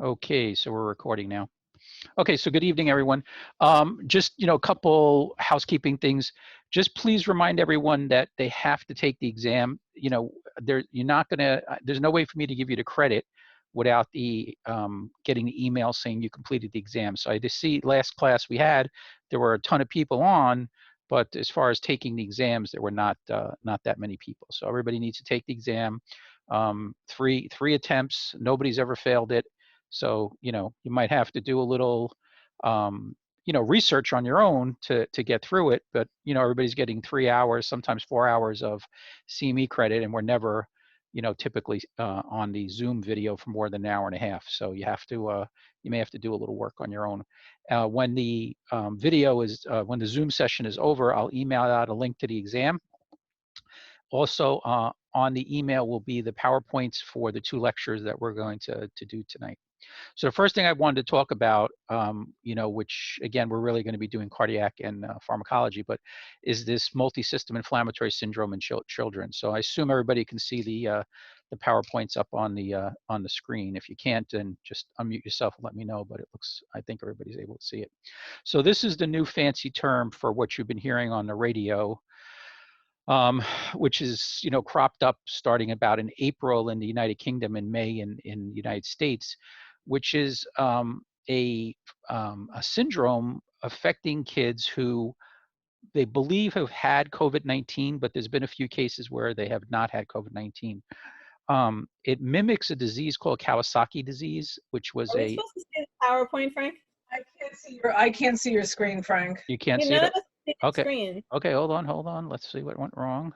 Okay, so we're recording now. Okay, so good evening, everyone. Just, a couple housekeeping things. Just please remind everyone that they have to take the exam. You're not gonna, there's no way for me to give you the credit without the getting the email saying you completed the exam. So I just see last class we had, there were a ton of people on, but as far as taking the exams, there were not that many people. So everybody needs to take the exam. Three attempts. Nobody's ever failed it. So, you might have to do a little, research on your own to get through it. But, everybody's getting 3 hours, sometimes 4 hours of CME credit, and we're never, typically on the Zoom video for more than an hour and a half. So you have to, you may have to do a little work on your own. When the video is, when the Zoom session is over, I'll email out a link to the exam. Also, on the email will be the PowerPoints for the 2 lectures that we're going to do tonight. So the first thing I wanted to talk about, which again, we're really going to be doing cardiac and pharmacology, but is this multisystem inflammatory syndrome in children. So I assume everybody can see the PowerPoints up on the screen. If you can't, then just unmute yourself and let me know, but I think everybody's able to see it. So this is the new fancy term for what you've been hearing on the radio, which is, cropped up starting about in April in the United Kingdom and May in the United States, which is a syndrome affecting kids who they believe have had COVID-19, but there's been a few cases where they have not had COVID-19. It mimics a disease called Kawasaki disease, which was Are we supposed to see the PowerPoint, Frank? I can't see your screen, Frank. You can't see none it? of us see the Okay. screen. Okay, hold on. Let's see what went wrong.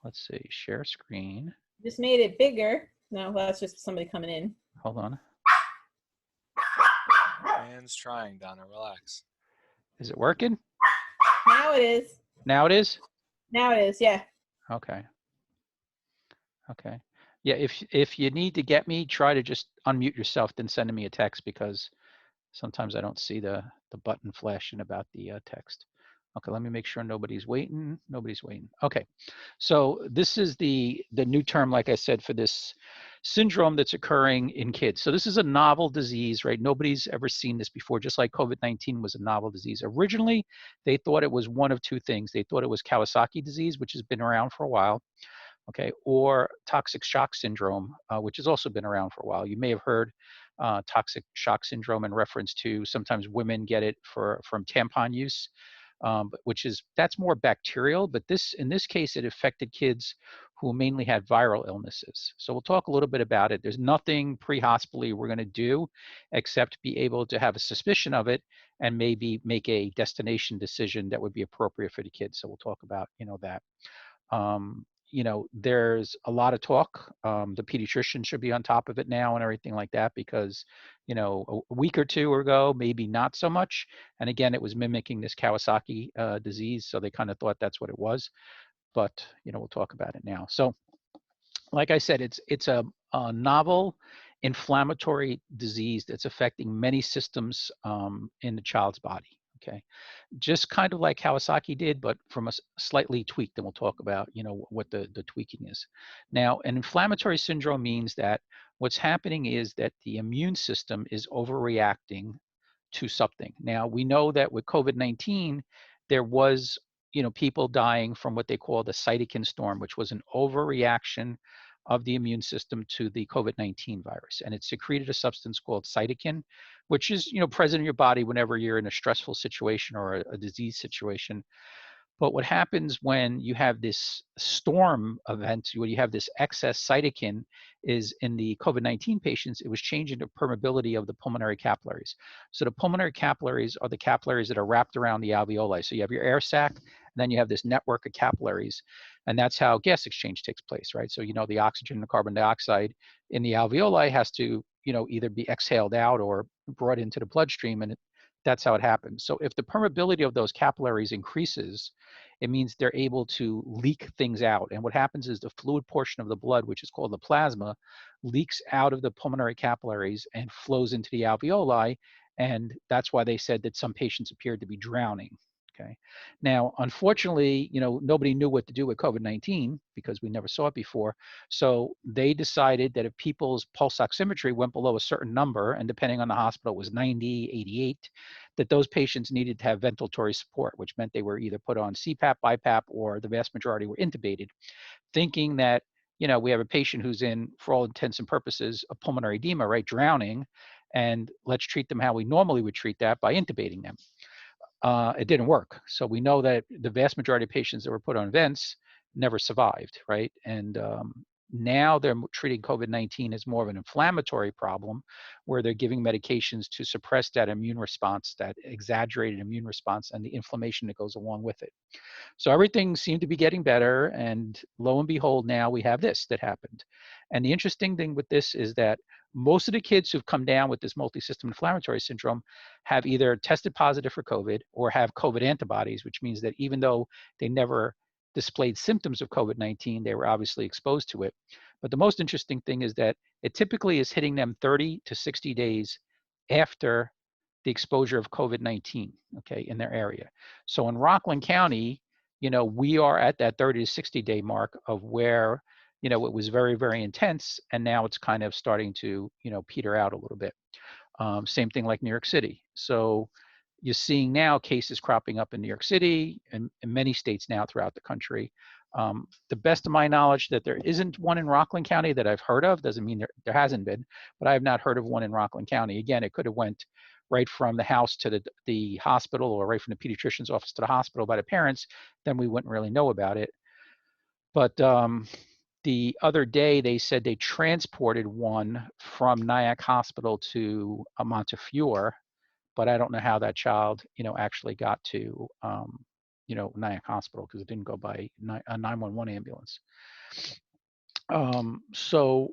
Let's see, share screen. Just made it bigger. No, that's just somebody coming in. Hold on. Man's trying, Donna, relax. Is it working? Now it is. Now it is? Now it is, yeah. Okay. Yeah, if you need to get me, try to just unmute yourself, then send me a text, because sometimes I don't see the button flashing about the text. Okay, let me make sure nobody's waiting. Okay, so this is the new term, like I said, for this syndrome that's occurring in kids. So this is a novel disease, right? Nobody's ever seen this before, just like COVID-19 was a novel disease. Originally, they thought it was one of 2 things. They thought it was Kawasaki disease, which has been around for a while, okay, or toxic shock syndrome, which has also been around for a while. You may have heard toxic shock syndrome in reference to sometimes women get it from tampon use. That's more bacterial, but in this case, it affected kids who mainly had viral illnesses. So we'll talk a little bit about it. There's nothing pre-hospitally we're going to do except be able to have a suspicion of it and maybe make a destination decision that would be appropriate for the kids. So we'll talk about, that. There's a lot of talk. The pediatrician should be on top of it now and everything like that, because, a week or 2 ago, maybe not so much. And again, it was mimicking this Kawasaki disease. So they kind of thought that's what it was. But, we'll talk about it now. So like I said, it's a novel inflammatory disease that's affecting many systems in the child's body. Okay, just kind of like Kawasaki did, but from a slightly tweaked, and we'll talk about, what the tweaking is. Now, an inflammatory syndrome means that what's happening is that the immune system is overreacting to something. Now, we know that with COVID-19, there was, people dying from what they call the cytokine storm, which was an overreaction of the immune system to the COVID-19 virus. And it secreted a substance called cytokine, which is, present in your body whenever you're in a stressful situation or a disease situation. But what happens when you have this storm event, when you have this excess cytokine, is in the COVID-19 patients, it was changing the permeability of the pulmonary capillaries. So the pulmonary capillaries are the capillaries that are wrapped around the alveoli. So you have your air sac, and then you have this network of capillaries, and that's how gas exchange takes place, right? So, the oxygen and the carbon dioxide in the alveoli has to, either be exhaled out or brought into the bloodstream, and that's how it happens. So if the permeability of those capillaries increases, it means they're able to leak things out. And what happens is the fluid portion of the blood, which is called the plasma, leaks out of the pulmonary capillaries and flows into the alveoli. And that's why they said that some patients appeared to be drowning. Okay. Now, unfortunately, nobody knew what to do with COVID-19 because we never saw it before. So they decided that if people's pulse oximetry went below a certain number, and depending on the hospital, it was 90, 88, that those patients needed to have ventilatory support, which meant they were either put on CPAP, BiPAP, or the vast majority were intubated, thinking that, we have a patient who's in, for all intents and purposes, a pulmonary edema, right, drowning, and let's treat them how we normally would treat that by intubating them. It didn't work. So we know that the vast majority of patients that were put on vents never survived, right? And now they're treating COVID-19 as more of an inflammatory problem where they're giving medications to suppress that immune response, that exaggerated immune response, and the inflammation that goes along with it. So everything seemed to be getting better, and lo and behold, now we have this that happened. And the interesting thing with this is that most of the kids who've come down with this multisystem inflammatory syndrome have either tested positive for COVID or have COVID antibodies, which means that even though they never displayed symptoms of COVID-19, they were obviously exposed to it. But the most interesting thing is that it typically is hitting them 30 to 60 days after the exposure of COVID-19, okay, in their area. So in Rockland County, we are at that 30 to 60 day mark of where, it was very, very intense, and now it's kind of starting to, peter out a little bit. Same thing like New York City. So you're seeing now cases cropping up in New York City and in many states now throughout the country. The best of my knowledge that there isn't one in Rockland County that I've heard of, doesn't mean there hasn't been, but I have not heard of one in Rockland County. Again, it could have went right from the house to the hospital, or right from the pediatrician's office to the hospital by the parents, then we wouldn't really know about it. But the other day they said they transported one from Nyack Hospital to Montefiore, but I don't know how that child, actually got to, Nyack Hospital, because it didn't go by a 911 ambulance. So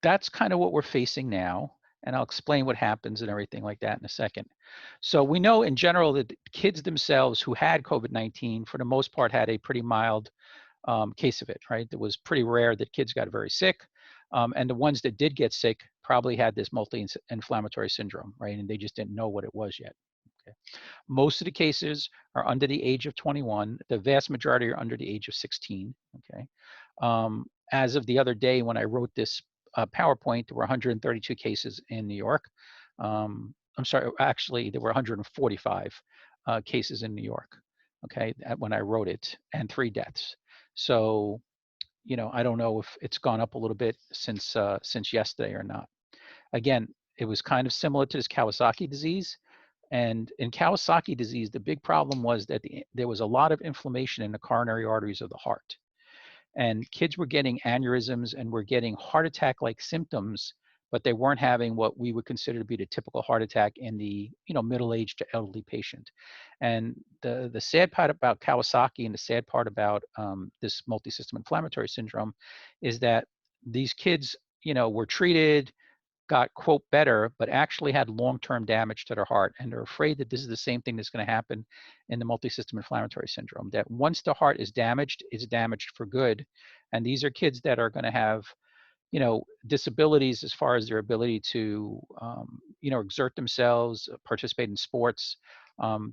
that's kind of what we're facing now. And I'll explain what happens and everything like that in a second. So we know in general that kids themselves who had COVID-19, for the most part, had a pretty mild case of it, right? It was pretty rare that kids got very sick. And the ones that did get sick probably had this multi-inflammatory syndrome, right? And they just didn't know what it was yet. Okay. Most of the cases are under the age of 21. The vast majority are under the age of 16. Okay. As of the other day when I wrote this PowerPoint, there were 132 cases in New York. I'm sorry, actually, there were 145 cases in New York, okay, when I wrote it, and 3 deaths. So, I don't know if it's gone up a little bit since yesterday or not. Again, it was kind of similar to this Kawasaki disease. And in Kawasaki disease, the big problem was that there was a lot of inflammation in the coronary arteries of the heart. And kids were getting aneurysms and were getting heart attack-like symptoms, but they weren't having what we would consider to be the typical heart attack in the middle-aged to elderly patient. And the sad part about Kawasaki, and the sad part about this multisystem inflammatory syndrome, is that these kids were treated, got, quote, better, but actually had long-term damage to their heart. And they're afraid that this is the same thing that's going to happen in the multisystem inflammatory syndrome, that once the heart is damaged, it's damaged for good. And these are kids that are going to have, disabilities as far as their ability to, exert themselves, participate in sports.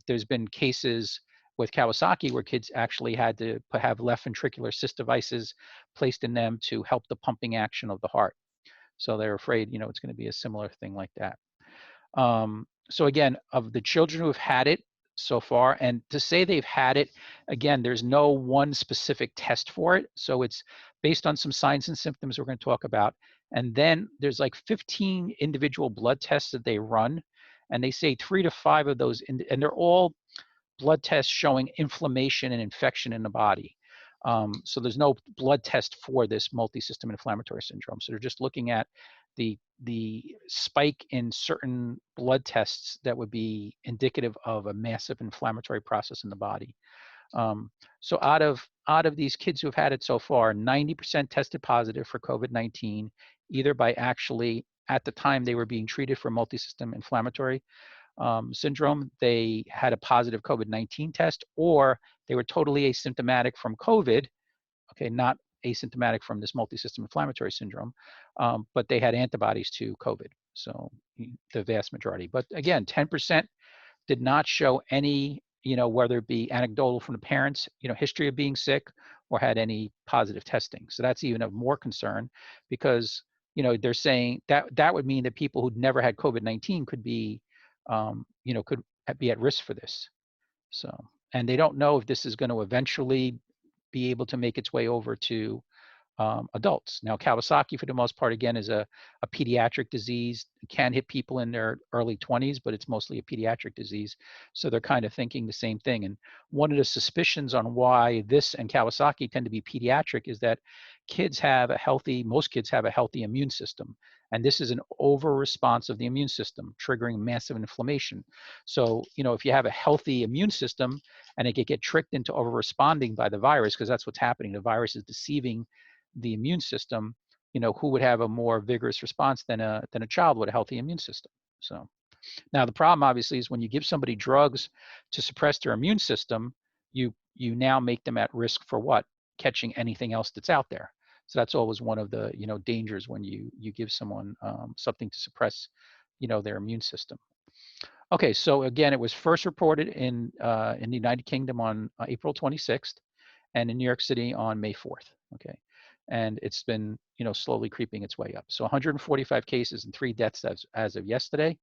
There's been cases with Kawasaki where kids actually had to have left ventricular assist devices placed in them to help the pumping action of the heart. So they're afraid, it's going to be a similar thing like that. So again, of the children who have had it so far, and to say they've had it, again, there's no one specific test for it. So it's based on some signs and symptoms we're going to talk about. And then there's like 15 individual blood tests that they run. And they say 3 to 5 of those, and they're all blood tests showing inflammation and infection in the body. So there's no blood test for this multisystem inflammatory syndrome. So they're just looking at the spike in certain blood tests that would be indicative of a massive inflammatory process in the body. So out of these kids who have had it so far, 90% tested positive for COVID-19, either by actually at the time they were being treated for multisystem inflammatory syndrome, they had a positive COVID-19 test, or they were totally asymptomatic from COVID, okay, not asymptomatic from this multisystem inflammatory syndrome, but they had antibodies to COVID, so the vast majority. But again, 10% did not show any, whether it be anecdotal from the parents, history of being sick, or had any positive testing. So that's even of more concern because, they're saying that would mean that people who'd never had COVID-19 could be, could be at risk for this. So, and they don't know if this is going to eventually be able to make its way over to adults. Now, Kawasaki, for the most part, again, is a pediatric disease. It can hit people in their early 20s, but it's mostly a pediatric disease. So they're kind of thinking the same thing. And one of the suspicions on why this and Kawasaki tend to be pediatric is that most kids have a healthy immune system. And this is an over-response of the immune system, triggering massive inflammation. So, if you have a healthy immune system and it can get tricked into over-responding by the virus, because that's what's happening, the virus is deceiving the immune system, who would have a more vigorous response than a child with a healthy immune system. So now the problem obviously is when you give somebody drugs to suppress their immune system, you now make them at risk for what? Catching anything else that's out there. So that's always one of the dangers when you give someone something to suppress their immune system. Okay, so again, it was first reported in the United Kingdom on April 26th, and in New York City on May 4th. Okay. And it's been, slowly creeping its way up. So 145 cases and 3 deaths as of yesterday.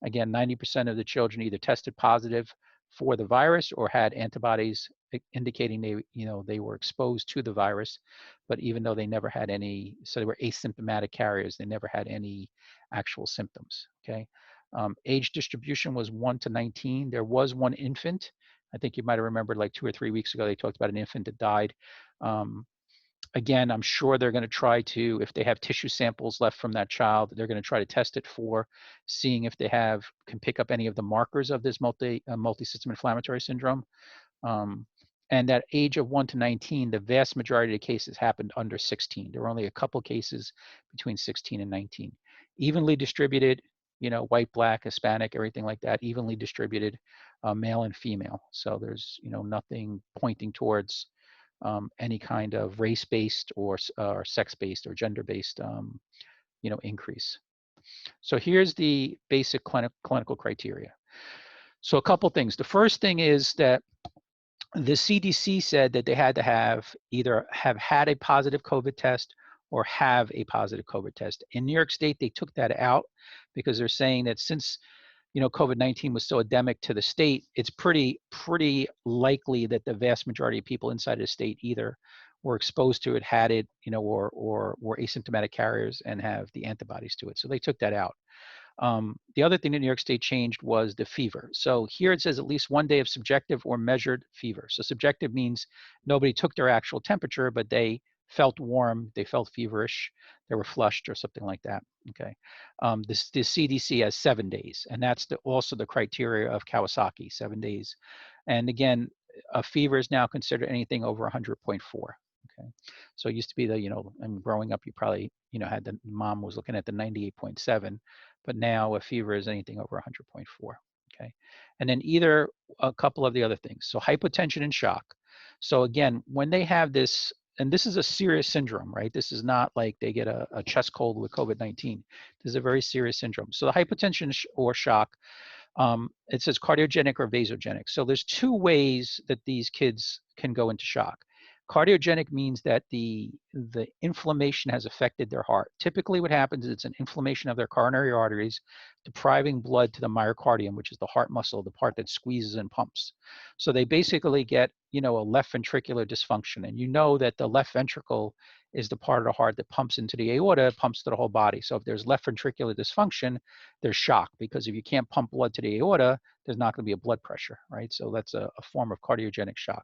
Again, 90% of the children either tested positive for the virus or had antibodies indicating they were exposed to the virus. But even though they never had any, so they were asymptomatic carriers, they never had any actual symptoms. Okay. Age distribution was 1 to 19. There was one infant. I think you might have remembered like 2 or 3 weeks ago, they talked about an infant that died. Again, I'm sure they're going to try to, if they have tissue samples left from that child, they're going to try to test it for seeing if they can pick up any of the markers of this multisystem inflammatory syndrome. And that age of 1 to 19, the vast majority of the cases happened under 16. There were only a couple cases between 16 and 19. Evenly distributed, white, black, Hispanic, everything like that, evenly distributed, male and female. So there's, nothing pointing towards any kind of race-based or sex-based or gender-based, increase. So here's the basic clinical criteria. So a couple things. The first thing is that the CDC said that they had to either have had a positive COVID test or have a positive COVID test. In New York State, they took that out because they're saying that since COVID-19 was so endemic to the state, it's pretty likely that the vast majority of people inside of the state either were exposed to it, had it, or were asymptomatic carriers and have the antibodies to it. So they took that out. The other thing that New York State changed was the fever. So here it says at least 1 day of subjective or measured fever. So subjective means nobody took their actual temperature, but they felt warm, they felt feverish, they were flushed or something like that. Okay. The CDC has 7 days, and that's also the criteria of Kawasaki, 7 days. And again, a fever is now considered anything over 100.4. Okay. So it used to be and growing up, you probably, had mom was looking at the 98.7, but now a fever is anything over 100.4. Okay. And then either a couple of the other things. So hypotension and shock. So again, when they have this, and this is a serious syndrome, right? This is not like they get a chest cold with COVID-19. This is a very serious syndrome. So the hypotension or shock, it says cardiogenic or vasogenic. So there's 2 ways that these kids can go into shock. Cardiogenic means that the inflammation has affected their heart. Typically what happens is it's an inflammation of their coronary arteries, depriving blood to the myocardium, which is the heart muscle, the part that squeezes and pumps. So they basically get, a left ventricular dysfunction. And that the left ventricle is the part of the heart that pumps into the aorta, pumps to the whole body. So if there's left ventricular dysfunction, there's shock, because if you can't pump blood to the aorta, there's not going to be a blood pressure, right? So that's a form of cardiogenic shock.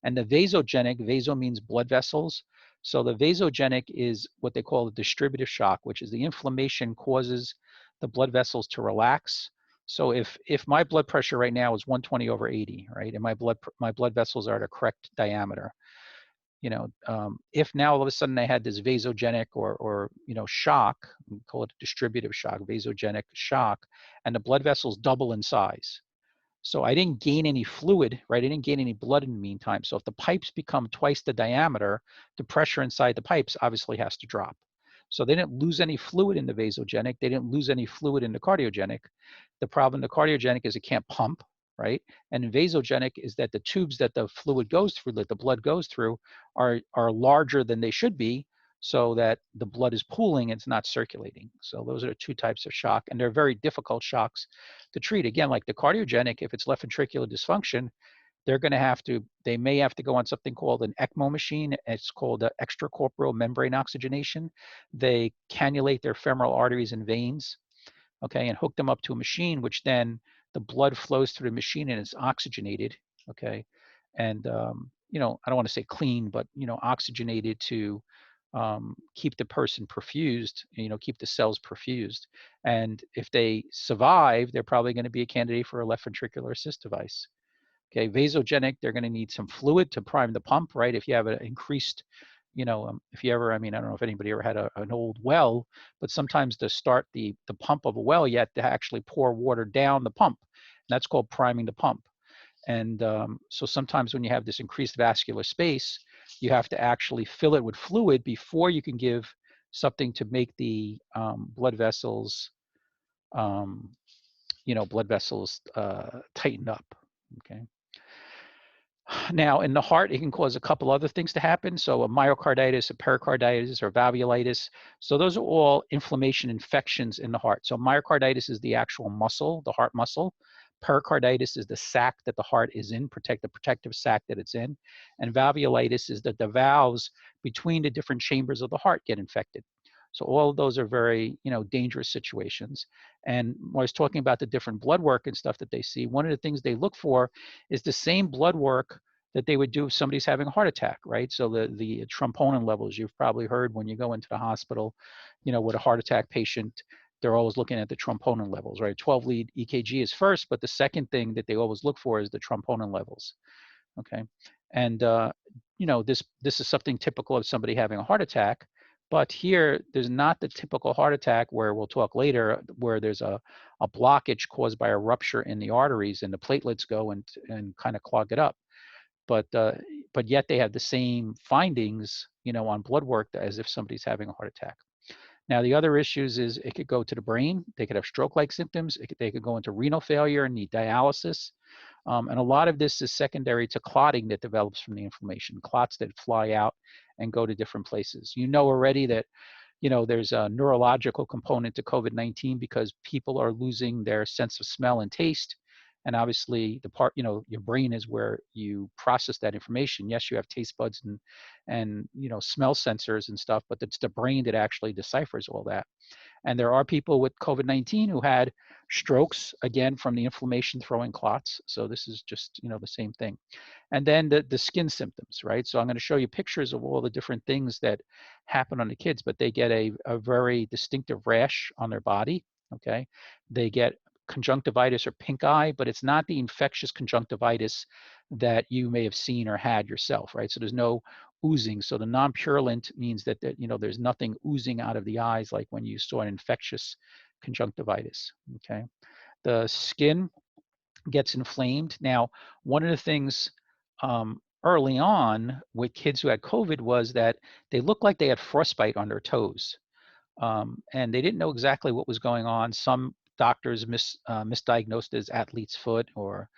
And the vasogenic, vaso means blood vessels. So the vasogenic is what they call a distributive shock, which is the inflammation causes the blood vessels to relax. So if my blood pressure right now is 120 over 80, right, and my blood vessels are the correct diameter, if now all of a sudden I had this vasogenic or shock, we call it distributive shock, vasogenic shock, and the blood vessels double in size. So I didn't gain any fluid, right? I didn't gain any blood in the meantime. So if the pipes become twice the diameter, the pressure inside the pipes obviously has to drop. So they didn't lose any fluid in the vasogenic. They didn't lose any fluid in the cardiogenic. The problem in the cardiogenic is it can't pump. right? And vasogenic is that the tubes that the fluid goes through, that the blood goes through, are larger than they should be, so that the blood is pooling and it's not circulating. So those are the two types of shock, and they're very difficult shocks to treat. Again, like the cardiogenic, if it's left ventricular dysfunction, they may have to go on something called an ECMO machine. It's called extracorporeal membrane oxygenation. They cannulate their femoral arteries and veins, okay, and hook them up to a machine, which then the blood flows through the machine and it's oxygenated, okay, and I don't want to say clean, but oxygenated to keep the person perfused, keep the cells perfused. And if they survive, they're probably going to be a candidate for a left ventricular assist device. Okay, vasogenic, they're going to need some fluid to prime the pump, right? If you have an increased, if you ever, I don't know if anybody ever had an old well, but sometimes to start the pump of a well, you have to actually pour water down the pump. And that's called priming the pump. And so sometimes when you have this increased vascular space, you have to actually fill it with fluid before you can give something to make the blood vessels, tighten up, okay? Now, in the heart, it can cause a couple other things to happen. So a myocarditis, a pericarditis, or valvulitis. So those are all inflammation infections in the heart. So myocarditis is the actual muscle, the heart muscle. Pericarditis is the sac that the heart is in, the protective sac that it's in. And valvulitis is that the valves between the different chambers of the heart get infected. So all of those are very, dangerous situations. And when I was talking about the different blood work and stuff that they see, one of the things they look for is the same blood work that they would do if somebody's having a heart attack, right? So the troponin levels, you've probably heard when you go into the hospital, with a heart attack patient, they're always looking at the troponin levels, right? 12-lead EKG is first, but the second thing that they always look for is the troponin levels, okay? And, this is something typical of somebody having a heart attack. But here, there's not the typical heart attack where we'll talk later, where there's a blockage caused by a rupture in the arteries and the platelets go and kind of clog it up. But yet they have the same findings, on blood work as if somebody's having a heart attack. Now, the other issues is it could go to the brain. They could have stroke-like symptoms. They could go into renal failure and need dialysis. And a lot of this is secondary to clotting that develops from the inflammation, clots that fly out and go to different places. You know already that, there's a neurological component to COVID-19 because people are losing their sense of smell and taste. And obviously the part, your brain is where you process that information. Yes, you have taste buds and smell sensors and stuff, but it's the brain that actually deciphers all that. And there are people with COVID-19 who had strokes, again, from the inflammation throwing clots. So this is just, the same thing. And then the skin symptoms, right? So I'm going to show you pictures of all the different things that happen on the kids, but they get a very distinctive rash on their body, okay? They get conjunctivitis or pink eye, but it's not the infectious conjunctivitis that you may have seen or had yourself, right? So there's no oozing. So the non-purulent means that there's nothing oozing out of the eyes like when you saw an infectious conjunctivitis, okay? The skin gets inflamed. Now, one of the things early on with kids who had COVID was that they looked like they had frostbite on their toes. And they didn't know exactly what was going on. Some doctors misdiagnosed it as athlete's foot or,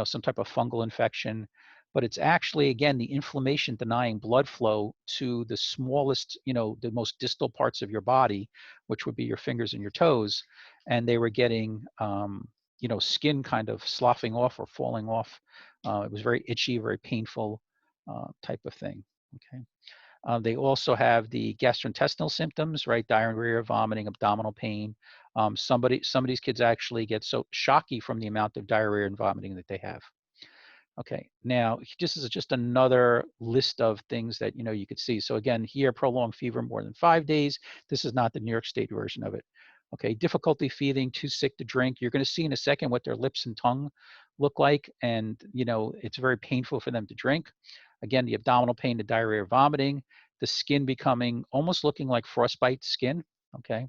some type of fungal infection. But it's actually, again, the inflammation denying blood flow to the smallest, the most distal parts of your body, which would be your fingers and your toes. And they were getting, skin kind of sloughing off or falling off. It was very itchy, very painful type of thing, okay? They also have the gastrointestinal symptoms, right? Diarrhea, vomiting, abdominal pain. Some of these kids actually get so shocky from the amount of diarrhea and vomiting that they have. Okay, now this is just another list of things that you could see. So again, here, prolonged fever more than 5 days. This is not the New York State version of it. Okay, difficulty feeding, too sick to drink. You're going to see in a second what their lips and tongue look like, and it's very painful for them to drink. Again, the abdominal pain, the diarrhea, vomiting, the skin becoming almost looking like frostbite skin. Okay,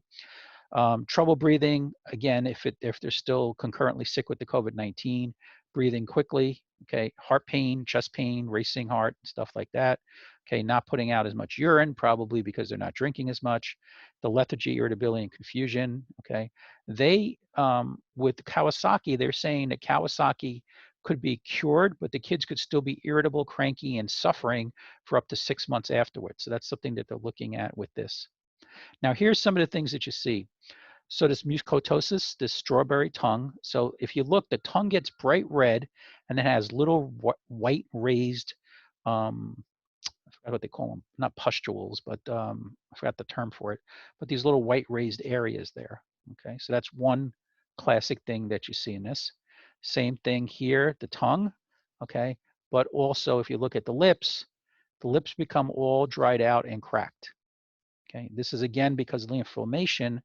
trouble breathing. Again, if they're still concurrently sick with the COVID-19, breathing quickly. Okay, heart pain, chest pain, racing heart, stuff like that. Okay, not putting out as much urine, probably because they're not drinking as much. The lethargy, irritability, and confusion. Okay, they with Kawasaki, they're saying that Kawasaki could be cured, but the kids could still be irritable, cranky, and suffering for up to 6 months afterwards. So that's something that they're looking at with this. Now, here's some of the things that you see. So this mucotosis, this strawberry tongue. So if you look, the tongue gets bright red and it has little white raised, I forgot what they call them, not pustules, but I forgot the term for it, but these little white raised areas there. Okay, so that's one classic thing that you see in this. Same thing here, the tongue, okay, but also if you look at the lips become all dried out and cracked. Okay, this is again because of the inflammation,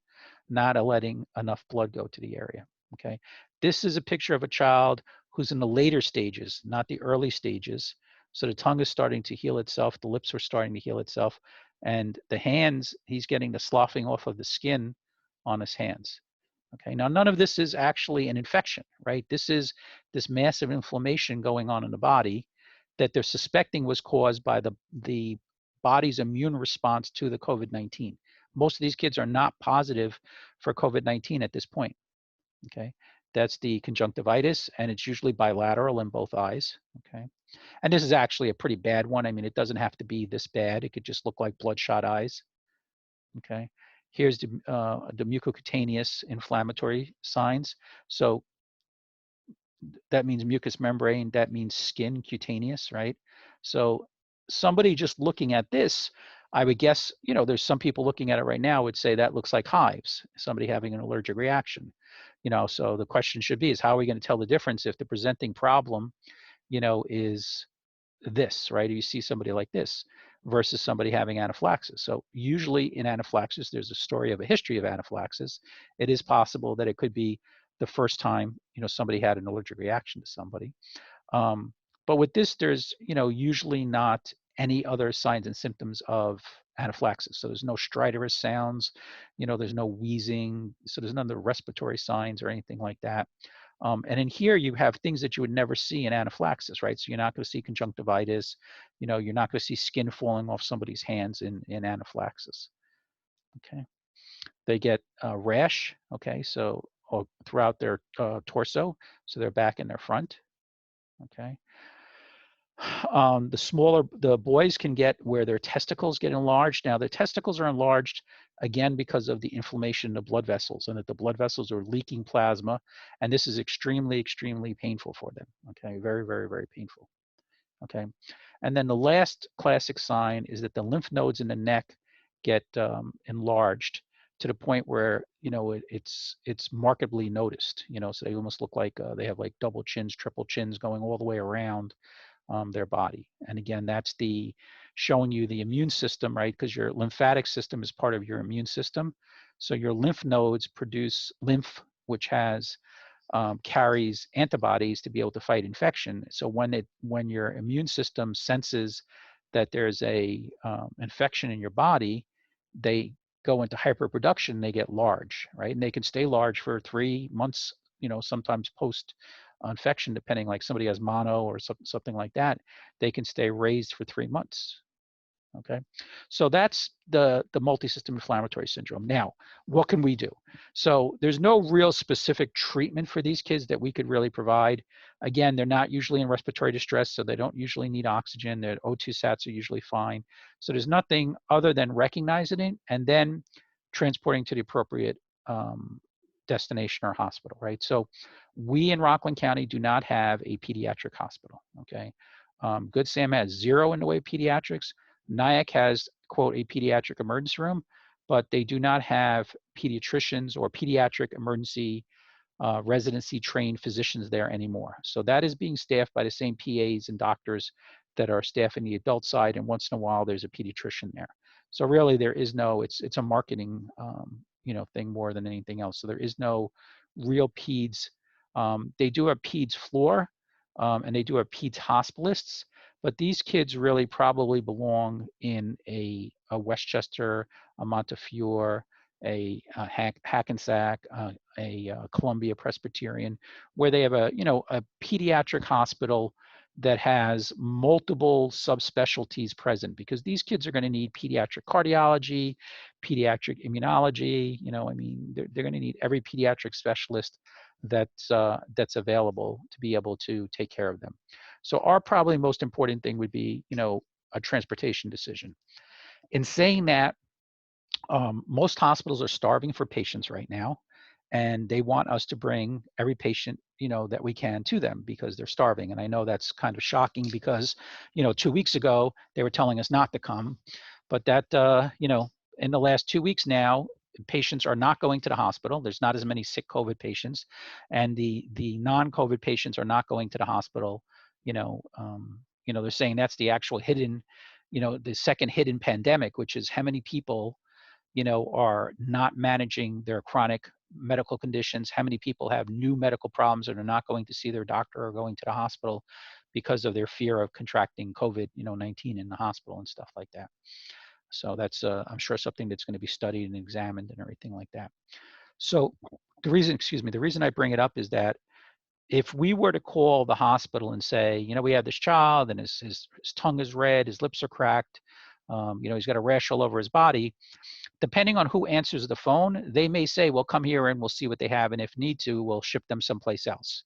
not letting enough blood go to the area. Okay, this is a picture of a child who's in the later stages, not the early stages. So the tongue is starting to heal itself, the lips are starting to heal itself, and the hands, he's getting the sloughing off of the skin on his hands. Okay, now none of this is actually an infection, right? This is this massive inflammation going on in the body that they're suspecting was caused by the body's immune response to the COVID-19. Most of these kids are not positive for COVID-19 at this point. Okay, that's the conjunctivitis, and it's usually bilateral in both eyes. Okay, and this is actually a pretty bad one. I mean, it doesn't have to be this bad. It could just look like bloodshot eyes. Okay, here's the mucocutaneous inflammatory signs. So that means mucous membrane, that means skin, cutaneous, right? So somebody just looking at this, I would guess, you know, there's some people looking at it right now would say that looks like hives, somebody having an allergic reaction. You know, so the question should be is how are we going to tell the difference if the presenting problem, you know, is this, right? You see somebody like this versus somebody having anaphylaxis. So usually in anaphylaxis, there's a story of a history of anaphylaxis. It is possible that it could be the first time, you know, somebody had an allergic reaction to somebody. But with this, there's, you know, usually not any other signs and symptoms of anaphylaxis. So there's no stridorous sounds, you know, there's no wheezing. So there's none of the respiratory signs or anything like that. And in here, you have things that you would never see in anaphylaxis, right? So you're not going to see conjunctivitis, you know, you're not going to see skin falling off somebody's hands in anaphylaxis. Okay. They get rash, okay, so throughout their torso, so their back and their front, okay. The boys can get where their testicles get enlarged. Now, the testicles are enlarged, again, because of the inflammation in the blood vessels and that the blood vessels are leaking plasma. And this is extremely, extremely painful for them. Okay, very, very, very painful. Okay. And then the last classic sign is that the lymph nodes in the neck get enlarged to the point where, you know, it's markedly noticed, you know, so they almost look like they have like double chins, triple chins going all the way around their body. And again, that's the showing you the immune system, right? Because your lymphatic system is part of your immune system. So your lymph nodes produce lymph, which has carries antibodies to be able to fight infection. So when your immune system senses that there's a infection in your body, they go into hyperproduction. They get large, right? And they can stay large for 3 months. You know, sometimes post infection, depending, like somebody has mono or something like that, they can stay raised for 3 months. Okay, so that's the multisystem inflammatory syndrome. Now, what can we do? So there's no real specific treatment for these kids that we could really provide. Again, they're not usually in respiratory distress, so they don't usually need oxygen. Their O2 sats are usually fine. So there's nothing other than recognizing it and then transporting to the appropriate destination or hospital, right? So we in Rockland County do not have a pediatric hospital, okay? Good Sam has 0 in the way of pediatrics. Nyack has, quote, a pediatric emergency room, but they do not have pediatricians or pediatric emergency residency trained physicians there anymore. So that is being staffed by the same PAs and doctors that are staffing the adult side, and once in a while there's a pediatrician there. So really there is no, it's a marketing you know, thing more than anything else. So there is no real peds. They do have peds floor, and they do have peds hospitalists, but these kids really probably belong in a Westchester, a Montefiore, a Hackensack, a Columbia Presbyterian, where they have a, you know, a pediatric hospital that has multiple subspecialties present, because these kids are going to need pediatric cardiology, pediatric immunology. I mean, they're going to need every pediatric specialist that's available to be able to take care of them. So our probably most important thing would be, a transportation decision. In saying that, most hospitals are starving for patients right now, and they want us to bring every patient, that we can to them because they're starving. And I know that's kind of shocking because, 2 weeks ago, they were telling us not to come. But that, in the last 2 weeks now, patients are not going to the hospital. There's not as many sick COVID patients, and the non-COVID patients are not going to the hospital. They're saying that's the actual hidden, the second hidden pandemic, which is how many people are not managing their chronic medical conditions, how many people have new medical problems and are not going to see their doctor or going to the hospital because of their fear of contracting COVID-19 in the hospital and stuff like that. So that's, I'm sure, something that's going to be studied and examined and everything like that. So the reason I bring it up is that if we were to call the hospital and say, we have this child and his tongue is red, his lips are cracked, he's got a rash all over his body, depending on who answers the phone, they may say, well, come here and we'll see what they have. And if need to, we'll ship them someplace else.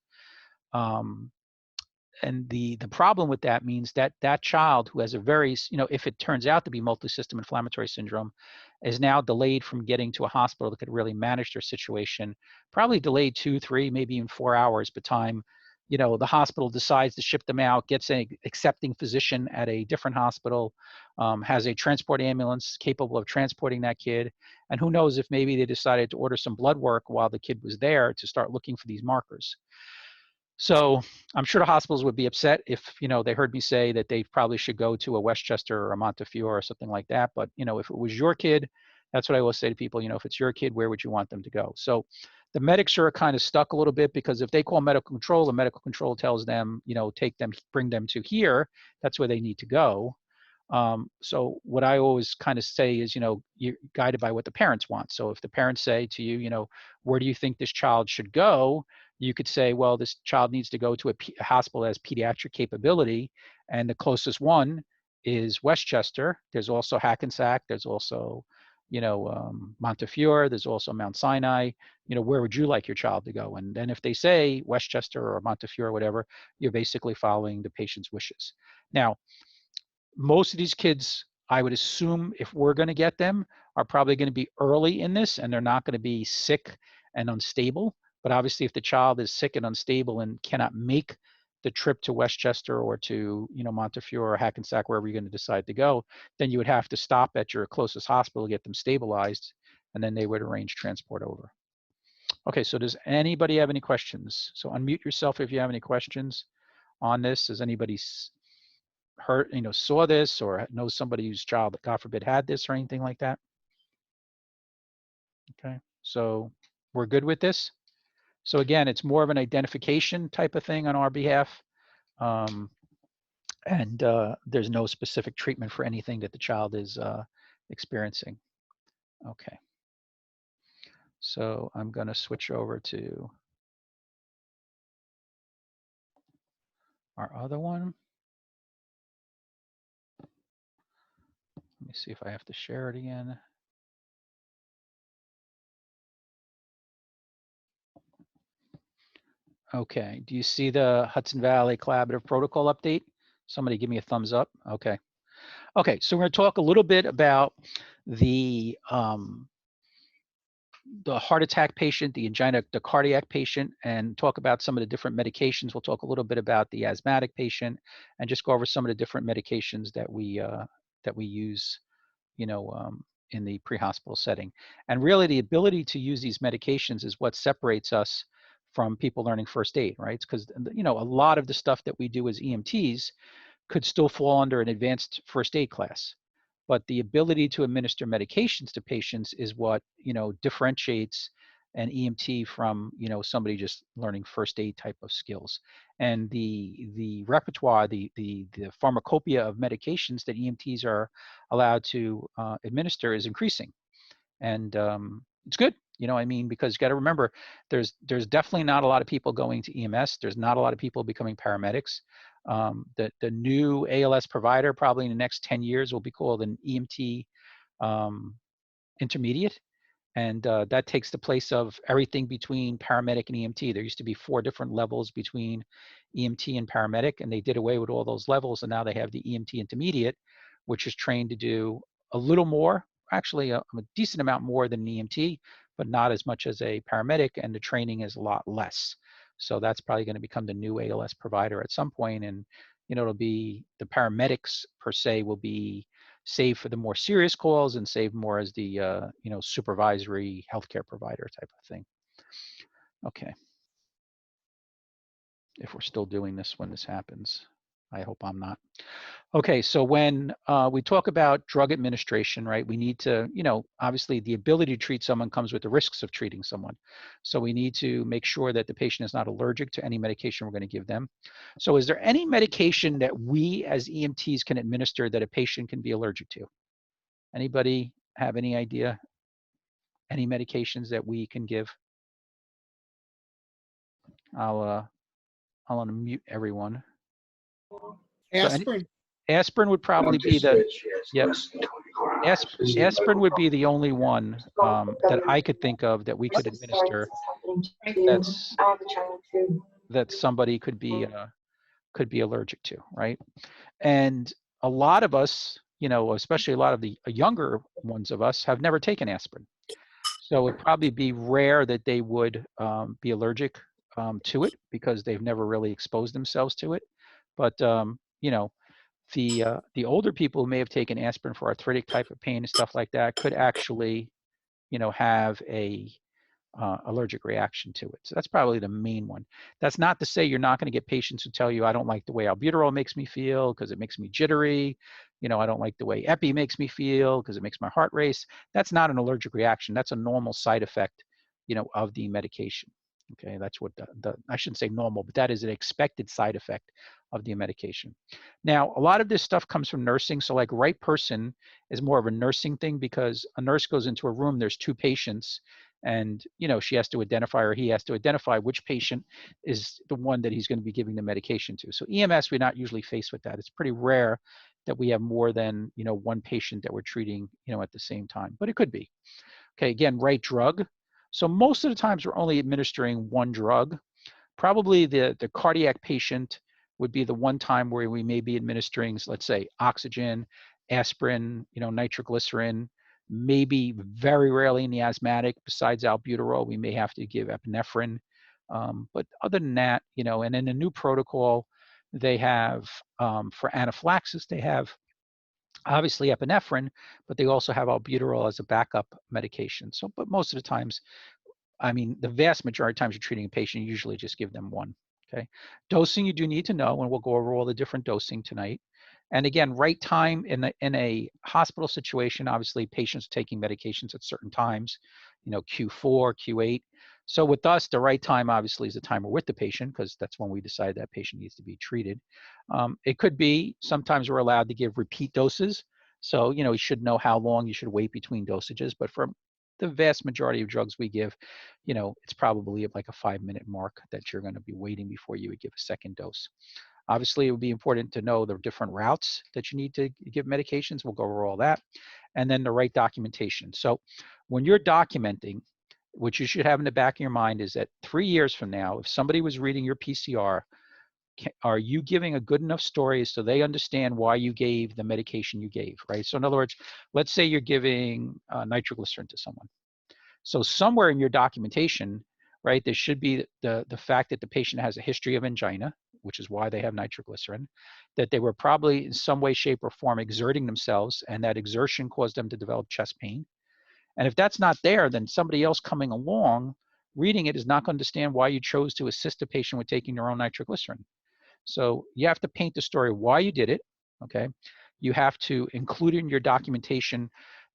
And the problem with that means that that child who has a very, if it turns out to be multisystem inflammatory syndrome, is now delayed from getting to a hospital that could really manage their situation, probably delayed 2, 3, maybe even 4 hours by the time, the hospital decides to ship them out, gets an accepting physician at a different hospital, has a transport ambulance capable of transporting that kid. And who knows if maybe they decided to order some blood work while the kid was there to start looking for these markers. So I'm sure the hospitals would be upset if, they heard me say that they probably should go to a Westchester or a Montefiore or something like that. But, if it was your kid, that's what I always say to people, if it's your kid, where would you want them to go? So the medics are kind of stuck a little bit, because if they call medical control, the medical control tells them, take them, bring them to here, that's where they need to go. So what I always kind of say is, you're guided by what the parents want. So if the parents say to you, where do you think this child should go? You could say, well, this child needs to go to a hospital that has pediatric capability, and the closest one is Westchester. There's also Hackensack. There's also, Montefiore. There's also Mount Sinai. Where would you like your child to go? And then if they say Westchester or Montefiore or whatever, you're basically following the patient's wishes. Now, most of these kids, I would assume, if we're going to get them, are probably going to be early in this, and they're not going to be sick and unstable. But obviously, if the child is sick and unstable and cannot make the trip to Westchester or to, Montefiore or Hackensack, wherever you're going to decide to go, then you would have to stop at your closest hospital, get them stabilized, and then they would arrange transport over. Okay, so does anybody have any questions? So unmute yourself if you have any questions on this. Has anybody heard, saw this or knows somebody whose child, God forbid, had this or anything like that? Okay, so we're good with this. So again, it's more of an identification type of thing on our behalf. And there's no specific treatment for anything that the child is experiencing. Okay. So I'm going to switch over to our other one. Let me see if I have to share it again. Okay, do you see the Hudson Valley Collaborative Protocol update? Somebody give me a thumbs up. Okay. Okay, so we're going to talk a little bit about the heart attack patient, the angina, the cardiac patient, and talk about some of the different medications. We'll talk a little bit about the asthmatic patient, and just go over some of the different medications that we use, in the pre-hospital setting. And really, the ability to use these medications is what separates us from people learning first aid, right? Because, a lot of the stuff that we do as EMTs could still fall under an advanced first aid class. But the ability to administer medications to patients is what, differentiates an EMT from, somebody just learning first aid type of skills. And the repertoire, the pharmacopoeia of medications that EMTs are allowed to administer is increasing. And it's good. You know, I mean, because you got to remember, there's definitely not a lot of people going to EMS. There's not a lot of people becoming paramedics. The new ALS provider probably in the next 10 years will be called an EMT intermediate. And that takes the place of everything between paramedic and EMT. There used to be 4 different levels between EMT and paramedic, and they did away with all those levels. And now they have the EMT intermediate, which is trained to do a little more, actually a decent amount more than an EMT, but not as much as a paramedic, and the training is a lot less. So that's probably going to become the new ALS provider at some point. And, you know, it'll be the paramedics per se will be save for the more serious calls and save more as the you know, supervisory healthcare provider type of thing. Okay. If we're still doing this when this happens, I hope I'm not. Okay, so when we talk about drug administration, right, we need to, you know, obviously the ability to treat someone comes with the risks of treating someone. So we need to make sure that the patient is not allergic to any medication we're going to give them. So is there any medication that we as EMTs can administer that a patient can be allergic to? Anybody have any idea? Any medications that we can give? I'll unmute everyone. So Aspirin. aspirin would probably be the, yep. Aspirin would be the only one that I could think of that we could administer that somebody could be allergic to, right? And a lot of us, you know, especially a lot of the younger ones of us, have never taken aspirin. So it'd probably be rare that they would be allergic to it because they've never really exposed themselves to it. But you know, the older people who may have taken aspirin for arthritic type of pain and stuff like that could actually, you know, have a allergic reaction to it. So that's probably the main one. That's not to say you're not going to get patients who tell you, I don't like the way albuterol makes me feel because it makes me jittery. You know, I don't like the way epi makes me feel because it makes my heart race. That's not an allergic reaction. That's a normal side effect, you know, of the medication. Okay, that's what I shouldn't say normal, but that is an expected side effect of the medication. Now, a lot of this stuff comes from nursing. So like right person is more of a nursing thing because a nurse goes into a room, there's 2 patients, and, you know, she has to identify, or he has to identify which patient is the one that he's going to be giving the medication to. So EMS, we're not usually faced with that. It's pretty rare that we have more than, you know, 1 patient that we're treating, you know, at the same time, but it could be. Okay, again, right drug. So most of the times we're only administering 1 drug. Probably the cardiac patient would be the one time where we may be administering, let's say, oxygen, aspirin, you know, nitroglycerin. Maybe very rarely in the asthmatic, besides albuterol, we may have to give epinephrine. But other than that, you know, and in the new protocol, they have, for anaphylaxis, they have obviously epinephrine, but they also have albuterol as a backup medication. So, but most of the times, I mean, the vast majority of times you're treating a patient, you usually just give them 1, okay? Dosing you do need to know, and we'll go over all the different dosing tonight. And again, right time in a hospital situation, obviously patients are taking medications at certain times, you know, Q4, Q8. So with us, the right time obviously is the time we're with the patient because that's when we decide that patient needs to be treated. It could be, sometimes we're allowed to give repeat doses. So, you know, you should know how long you should wait between dosages, but for the vast majority of drugs we give, you know, it's probably like a 5-minute mark that you're going to be waiting before you would give a second dose. Obviously, it would be important to know the different routes that you need to give medications. We'll go over all that. And then the right documentation. So when you're documenting, what you should have in the back of your mind is that 3 years from now, if somebody was reading your PCR, are you giving a good enough story so they understand why you gave the medication you gave, right? So in other words, let's say you're giving nitroglycerin to someone. So somewhere in your documentation, right, there should be the fact that the patient has a history of angina, which is why they have nitroglycerin, that they were probably in some way, shape, or form exerting themselves, and that exertion caused them to develop chest pain. And if that's not there, then somebody else coming along reading it is not going to understand why you chose to assist a patient with taking their own nitroglycerin. So you have to paint the story why you did it, okay? You have to include in your documentation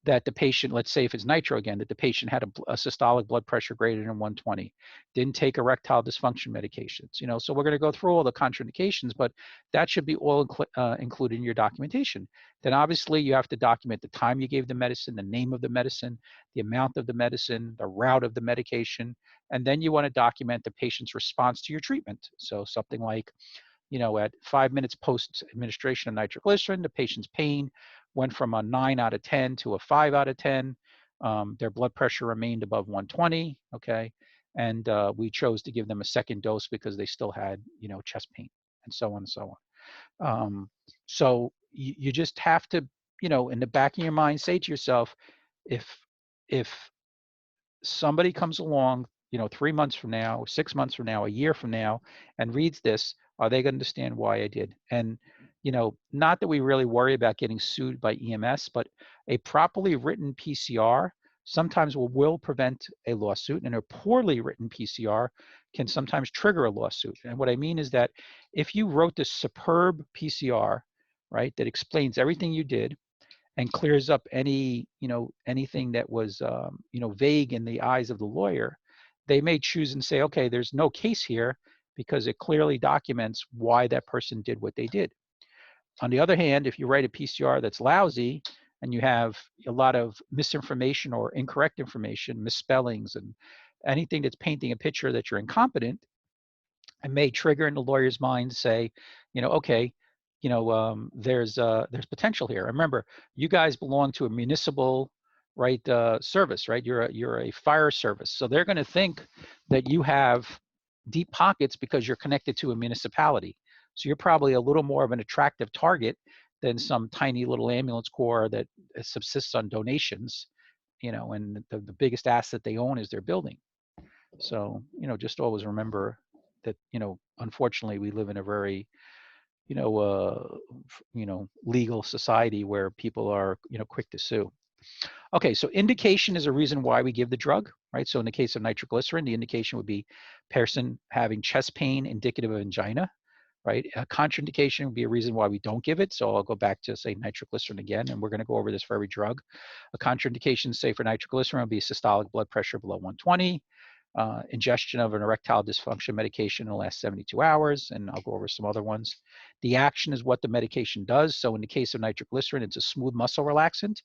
that the patient, let's say if it's nitro again, that the patient had a systolic blood pressure greater than 120, didn't take erectile dysfunction medications, you know. So we're going to go through all the contraindications, but that should be all included in your documentation. Then obviously you have to document the time you gave the medicine, the name of the medicine, the amount of the medicine, the route of the medication, and then you want to document the patient's response to your treatment. So something like, you know, at 5 minutes post administration of nitroglycerin, the patient's pain went from a 9 out of 10 to a 5 out of 10. Their blood pressure remained above 120, okay? And we chose to give them a second dose because they still had, you know, chest pain, and so on and so on. So you just have to, you know, in the back of your mind, say to yourself, if somebody comes along, you know, 3 months from now, 6 months from now, a year from now, and reads this, are they going to understand why I did? And, you know, not that we really worry about getting sued by EMS, but a properly written PCR sometimes will prevent a lawsuit, and a poorly written PCR can sometimes trigger a lawsuit. And what I mean is that if you wrote this superb PCR, right, that explains everything you did, and clears up any, you know, anything that was, you know, vague in the eyes of the lawyer, they may choose and say, okay, there's no case here because it clearly documents why that person did what they did. On the other hand, if you write a PCR that's lousy and you have a lot of misinformation or incorrect information, misspellings, and anything that's painting a picture that you're incompetent, it may trigger in the lawyer's mind to say, you know, okay, you know, there's potential here. Remember, you guys belong to a municipal, right, service, right? You're a fire service, so they're going to think that you have deep pockets because you're connected to a municipality. So you're probably a little more of an attractive target than some tiny little ambulance corps that subsists on donations, you know, and the biggest asset they own is their building. So, you know, just always remember that, you know, unfortunately we live in a very, you know, legal society where people are, you know, quick to sue. Okay, so indication is a reason why we give the drug, right? So in the case of nitroglycerin, the indication would be person having chest pain indicative of angina, right? A contraindication would be a reason why we don't give it. So I'll go back to say nitroglycerin again, and we're going to go over this for every drug. A contraindication, say for nitroglycerin, would be systolic blood pressure below 120, ingestion of an erectile dysfunction medication in the last 72 hours, and I'll go over some other ones. The action is what the medication does. So in the case of nitroglycerin, it's a smooth muscle relaxant,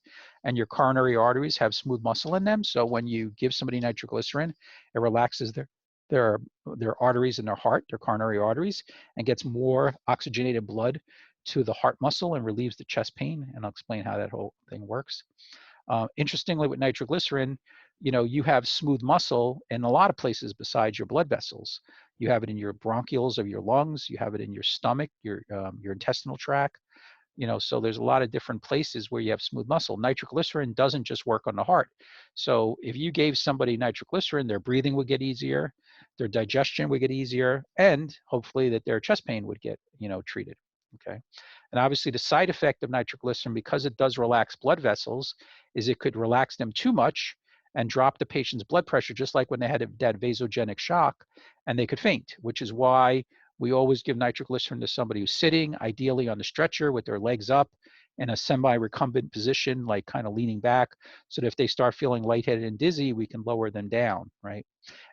and your coronary arteries have smooth muscle in them. So when you give somebody nitroglycerin, it relaxes their arteries in their heart, their coronary arteries, and gets more oxygenated blood to the heart muscle and relieves the chest pain. And I'll explain how that whole thing works. Interestingly, with nitroglycerin, you know, you have smooth muscle in a lot of places besides your blood vessels. You have it in your bronchioles of your lungs. You have it in your stomach, your intestinal tract. You know, so there's a lot of different places where you have smooth muscle. Nitroglycerin doesn't just work on the heart. So if you gave somebody nitroglycerin, their breathing would get easier, their digestion would get easier, and hopefully that their chest pain would get, you know, treated. Okay. And obviously the side effect of nitroglycerin, because it does relax blood vessels, is it could relax them too much and drop the patient's blood pressure, just like when they had that vasogenic shock, and they could faint, which is why we always give nitroglycerin to somebody who's sitting, ideally on the stretcher with their legs up in a semi-recumbent position, like kind of leaning back, so that if they start feeling lightheaded and dizzy, we can lower them down, right?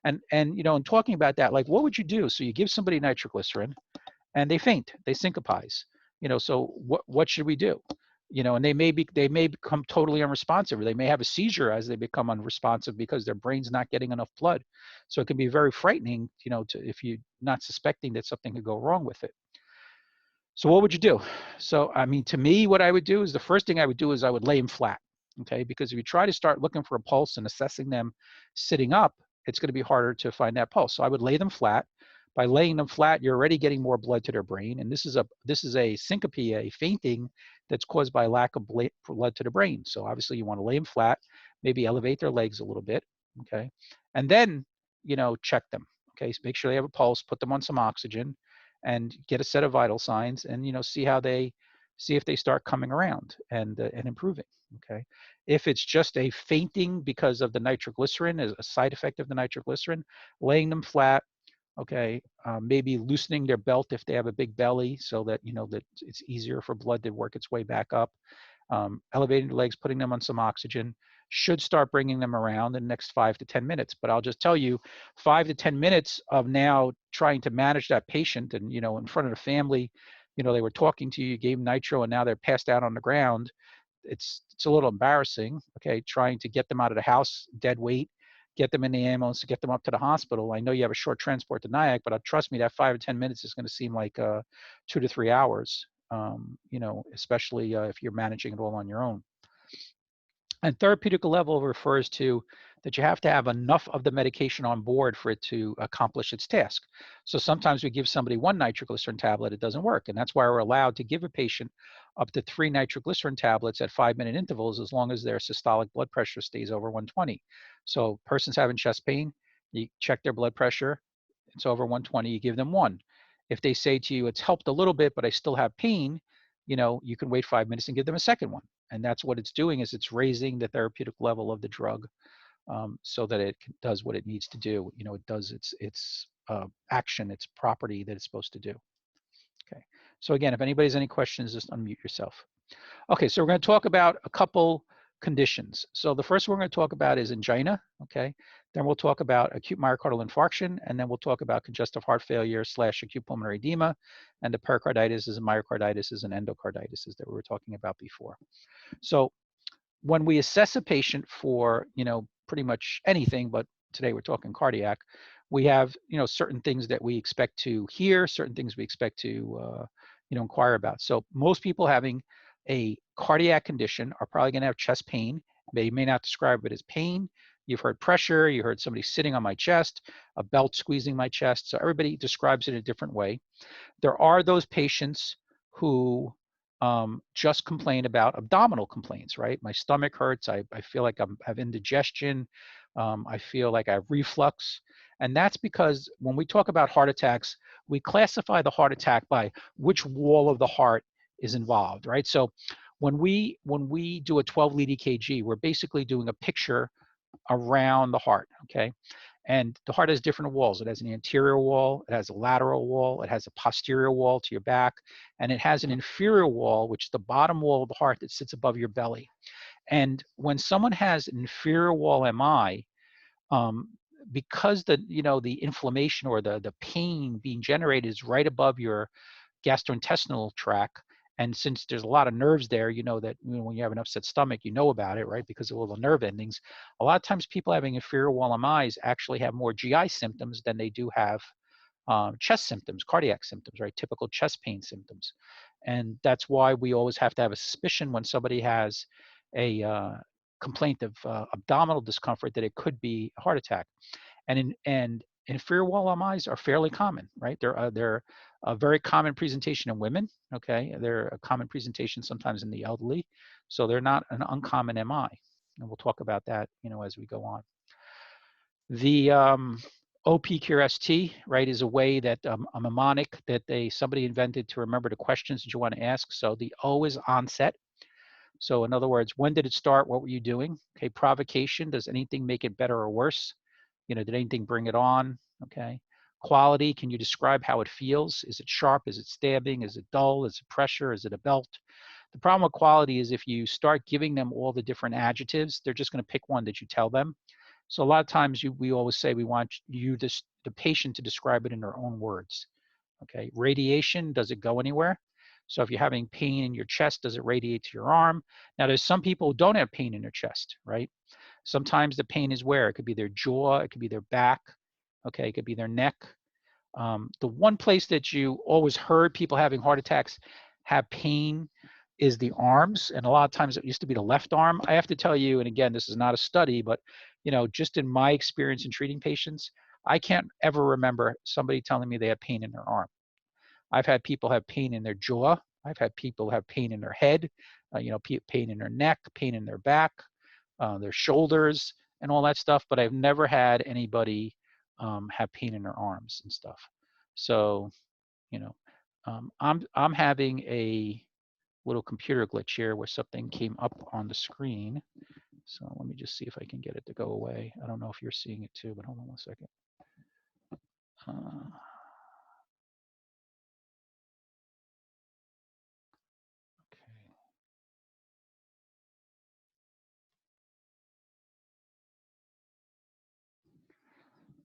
And you know, in talking about that, like, what would you do? So you give somebody nitroglycerin, and they faint, they syncopize, you know, so what should we do? You know, and they may become totally unresponsive, or they may have a seizure as they become unresponsive because their brain's not getting enough blood. So it can be very frightening, you know, if you're not suspecting that something could go wrong with it. So what would you do? So, I mean, to me, what I would do is the first thing I would do is I would lay them flat, okay? Because if you try to start looking for a pulse and assessing them sitting up, it's going to be harder to find that pulse. So I would lay them flat. By laying them flat, you're already getting more blood to their brain, and this is a syncope, a fainting that's caused by lack of blood to the brain. So obviously you want to lay them flat, maybe elevate their legs a little bit, okay, and then, you know, check them, okay. So make sure they have a pulse, put them on some oxygen, and get a set of vital signs, and, you know, see if they start coming around and improving, okay. If it's just a fainting because of the nitroglycerin, as a side effect of the nitroglycerin, laying them flat. Okay, maybe loosening their belt if they have a big belly, so that, you know, that it's easier for blood to work its way back up. elevating the legs, putting them on some oxygen, should start bringing them around in the next 5 to 10 minutes. But I'll just tell you, 5 to 10 minutes of now trying to manage that patient and, in front of the family, they were talking to you, you gave them nitro, and now they're passed out on the ground. It's a little embarrassing, okay, trying to get them out of the house, dead weight, get them in the ambulance to get them up to the hospital. I know you have a short transport to Nyack, but trust me, that 5 to 10 minutes is going to seem like 2 to 3 hours, especially if you're managing it all on your own. And therapeutic level refers to that you have to have enough of the medication on board for it to accomplish its task. So sometimes we give somebody 1 nitroglycerin tablet, it doesn't work. And that's why we're allowed to give a patient up to 3 nitroglycerin tablets at 5-minute intervals as long as their systolic blood pressure stays over 120. So person's having chest pain, you check their blood pressure, it's over 120, you give them 1. If they say to you, it's helped a little bit, but I still have pain, you can wait 5 minutes and give them a second one. And that's what it's doing, is it's raising the therapeutic level of the drug so that it does what it needs to do. It does its action, its property that it's supposed to do. Okay. So again, if anybody has any questions, just unmute yourself. Okay, so we're going to talk about a couple conditions. So the first one we're going to talk about is angina, okay? Then we'll talk about acute myocardial infarction, and then we'll talk about congestive heart failure / acute pulmonary edema, and the pericarditis and myocarditis and endocarditis that we were talking about before. So when we assess a patient for, pretty much anything, but today we're talking cardiac, we have, certain things that we expect to hear, certain things we expect to, inquire about. So most people having a cardiac condition are probably going to have chest pain. They may not describe it as pain. You've heard pressure, you heard somebody sitting on my chest, a belt squeezing my chest. So everybody describes it a different way. There are those patients who just complain about abdominal complaints, right? My stomach hurts. I feel like I have indigestion. I feel like I have reflux. And that's because when we talk about heart attacks, we classify the heart attack by which wall of the heart is involved, right? So when we do a 12-lead EKG, we're basically doing a picture around the heart, okay? And the heart has different walls. It has an anterior wall, it has a lateral wall, it has a posterior wall to your back, and it has an inferior wall, which is the bottom wall of the heart that sits above your belly. And when someone has an inferior wall MI, because the inflammation or the pain being generated is right above your gastrointestinal tract, and since there's a lot of nerves there, that when you have an upset stomach, about it, right? Because of all the nerve endings. A lot of times people having inferior wall MIs actually have more GI symptoms than they do have chest symptoms, cardiac symptoms, right? Typical chest pain symptoms. And that's why we always have to have a suspicion when somebody has a complaint of abdominal discomfort that it could be a heart attack. And inferior wall MIs are fairly common, right? They're a very common presentation in women, okay? They're a common presentation sometimes in the elderly. So they're not an uncommon MI. And we'll talk about that, as we go on. The OPQRST, right, is a way that a mnemonic that somebody invented to remember the questions that you want to ask. So the O is onset. So in other words, when did it start? What were you doing? Okay, provocation, does anything make it better or worse? Did anything bring it on? Okay. Quality, can you describe how it feels? Is it sharp? Is it stabbing? Is it dull? Is it pressure? Is it a belt? The problem with quality is if you start giving them all the different adjectives, they're just going to pick one that you tell them. So a lot of times we always say we want the patient to describe it in their own words. Okay. Radiation, does it go anywhere? So if you're having pain in your chest, does it radiate to your arm? Now there's some people who don't have pain in their chest, right? Sometimes the pain is where? It could be their jaw, it could be their back, okay, it could be their neck. The one place that you always heard people having heart attacks have pain is the arms, and a lot of times it used to be the left arm. I have to tell you, and again, this is not a study, but just in my experience in treating patients, I can't ever remember somebody telling me they had pain in their arm. I've had people have pain in their jaw. I've had people have pain in their head, pain in their neck, pain in their back, their shoulders, and all that stuff. But I've never had anybody have pain in their arms and stuff. So, I'm having a little computer glitch here where something came up on the screen. So let me just see if I can get it to go away. I don't know if you're seeing it too, but hold on one second. Okay.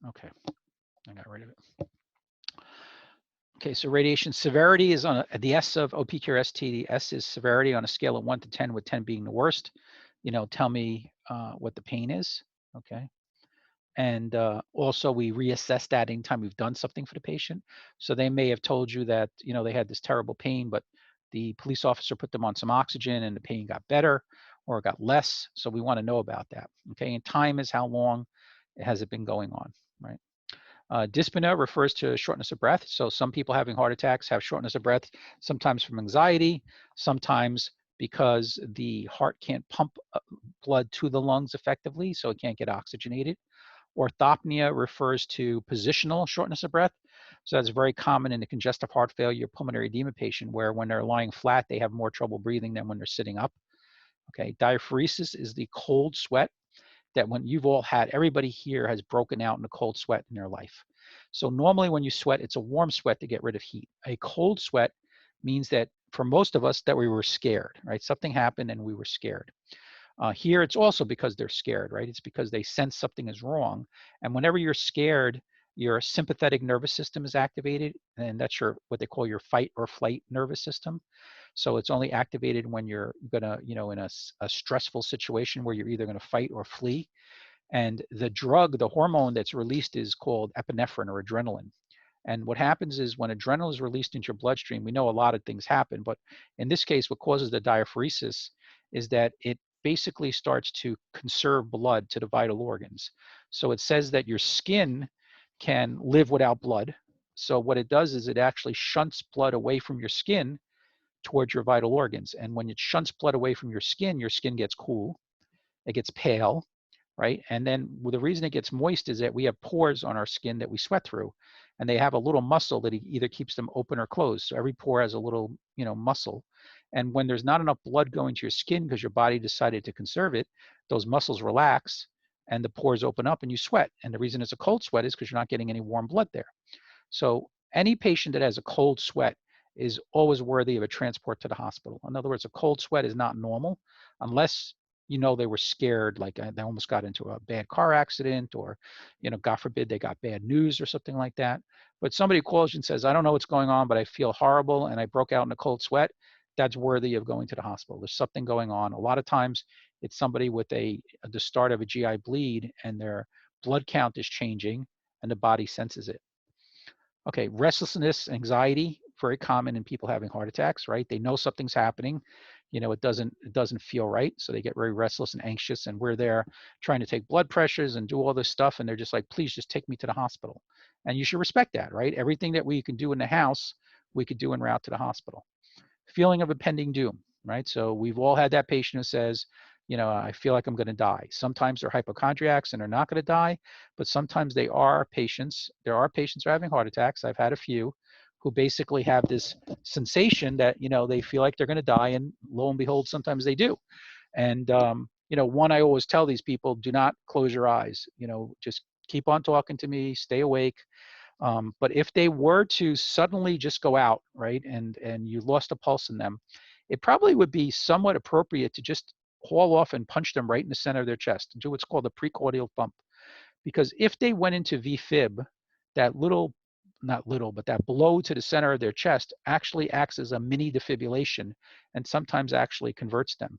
Okay, I got rid of it. Okay, so radiation severity is on the S of OPQRST. The S is severity on a scale of 1 to 10, with 10 being the worst. Tell me what the pain is. Okay. And also we reassess that anytime we've done something for the patient. So they may have told you that, they had this terrible pain, but the police officer put them on some oxygen and the pain got better or got less. So we want to know about that. Okay. And time is how long has it been going on, right? Dyspnea refers to shortness of breath. So some people having heart attacks have shortness of breath, sometimes from anxiety, sometimes because the heart can't pump blood to the lungs effectively, so it can't get oxygenated. Orthopnea refers to positional shortness of breath. So that's very common in a congestive heart failure pulmonary edema patient, where when they're lying flat, they have more trouble breathing than when they're sitting up. Okay, diaphoresis is the cold sweat that when you've all had, everybody here has broken out in a cold sweat in their life. So normally when you sweat, it's a warm sweat to get rid of heat. A cold sweat means that for most of us that we were scared, right? Something happened and we were scared. Here it's also because they're scared, right? It's because they sense something is wrong. And whenever you're scared, your sympathetic nervous system is activated, and that's what they call your fight or flight nervous system. So it's only activated when you're gonna, in a stressful situation where you're either gonna fight or flee. And the drug, the hormone that's released is called epinephrine or adrenaline. And what happens is when adrenaline is released into your bloodstream, we know a lot of things happen, but in this case, what causes the diaphoresis is that it basically starts to conserve blood to the vital organs. So it says that your skin can live without blood. So what it does is it actually shunts blood away from your skin towards your vital organs. And when it shunts blood away from your skin gets cool, it gets pale, right? And then the reason it gets moist is that we have pores on our skin that we sweat through, and they have a little muscle that either keeps them open or closed. So every pore has a little, muscle. And when there's not enough blood going to your skin because your body decided to conserve it, those muscles relax and the pores open up and you sweat. And the reason it's a cold sweat is because you're not getting any warm blood there. So any patient that has a cold sweat is always worthy of a transport to the hospital. In other words, a cold sweat is not normal unless they were scared, like they almost got into a bad car accident, or, God forbid, they got bad news or something like that. But somebody calls you and says, I don't know what's going on, but I feel horrible and I broke out in a cold sweat, that's worthy of going to the hospital. There's something going on. A lot of times it's somebody with the start of a GI bleed and their blood count is changing and the body senses it. Okay, restlessness, anxiety, very common in people having heart attacks, right? They know something's happening. It doesn't feel right. So they get very restless and anxious, and we're there trying to take blood pressures and do all this stuff. And they're just like, please just take me to the hospital. And you should respect that, right? Everything that we can do in the house, we could do en route to the hospital. Feeling of impending doom, right? So we've all had that patient who says, I feel like I'm going to die. Sometimes they're hypochondriacs and they're not going to die, but sometimes they are patients. There are patients who are having heart attacks. I've had a few who basically have this sensation that, they feel like they're going to die, and lo and behold, sometimes they do. And, one, I always tell these people, do not close your eyes, just keep on talking to me, stay awake. But if they were to suddenly just go out, right, and you lost a pulse in them, it probably would be somewhat appropriate to just haul off and punch them right in the center of their chest and do what's called a precordial thump. Because if they went into VFib, that that blow to the center of their chest actually acts as a mini defibrillation and sometimes actually converts them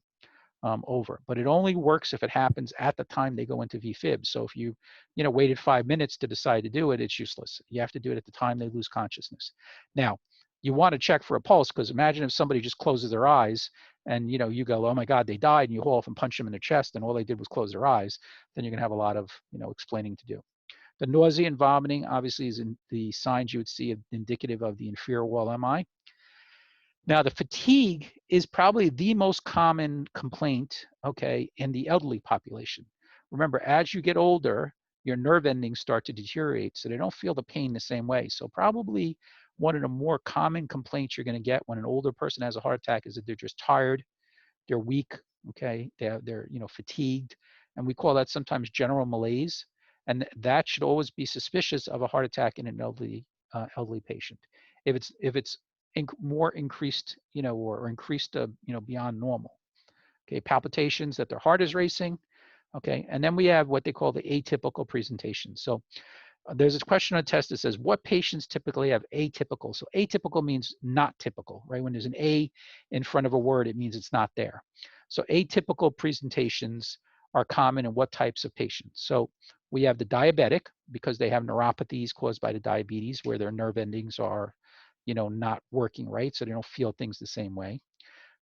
over. But it only works if it happens at the time they go into VFib. So if you, waited 5 minutes to decide to do it, it's useless. You have to do it at the time they lose consciousness. Now, you want to check for a pulse, because imagine if somebody just closes their eyes and, you go, oh my God, they died, and you haul off and punch them in the chest and all they did was close their eyes, then you're going to have a lot of, explaining to do. The nausea and vomiting obviously is in the signs you would see indicative of the inferior wall MI. Now, the fatigue is probably the most common complaint, okay, in the elderly population. Remember, as you get older, your nerve endings start to deteriorate, so they don't feel the pain the same way. So probably one of the more common complaints you're going to get when an older person has a heart attack is that they're just tired, they're weak, okay, they're fatigued, and we call that sometimes general malaise, and that should always be suspicious of a heart attack in an elderly patient. If it's more increased, or increased, beyond normal. Okay, palpitations, that their heart is racing. Okay, and then we have what they call the atypical presentation. So There's a question on a test that says, what patients typically have atypical? So atypical means not typical, right? When there's an A in front of a word, it means it's not there. So atypical presentations are common in what types of patients? So we have the diabetic, because they have neuropathies caused by the diabetes, where their nerve endings are, not working right, so they don't feel things the same way.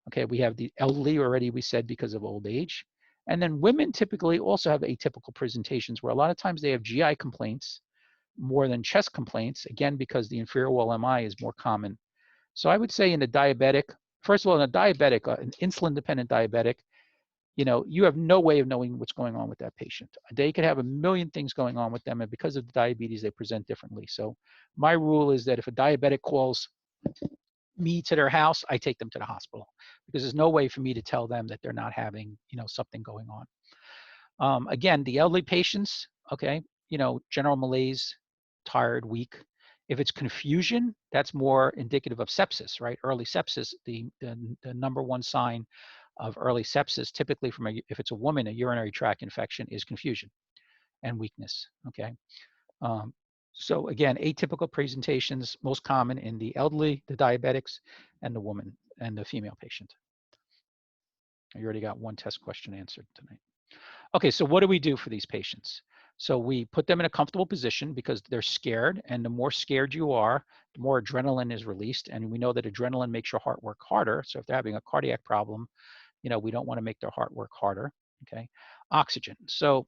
Okay, we have the elderly already, we said, because of old age. And then women typically also have atypical presentations, where a lot of times they have GI complaints more than chest complaints, again, because the inferior wall MI is more common. So I would say in a diabetic, first of all, in a diabetic, an insulin-dependent diabetic, you have no way of knowing what's going on with that patient. They could have a million things going on with them, and because of the diabetes, they present differently. So my rule is that if a diabetic calls me to their house, I take them to the hospital, because there's no way for me to tell them that they're not having, something going on. Again, the elderly patients, okay, general malaise, tired, weak. If it's confusion, that's more indicative of sepsis, right? Early sepsis, the number one sign of early sepsis, typically if it's a woman, a urinary tract infection, is confusion and weakness, okay? So again, atypical presentations, most common in the elderly, the diabetics, and the woman and the female patient. You already got one test question answered tonight. Okay, so what do we do for these patients? So we put them in a comfortable position because they're scared, and the more scared you are, the more adrenaline is released, and we know that adrenaline makes your heart work harder. So if they're having a cardiac problem, we don't want to make their heart work harder, okay? Oxygen. So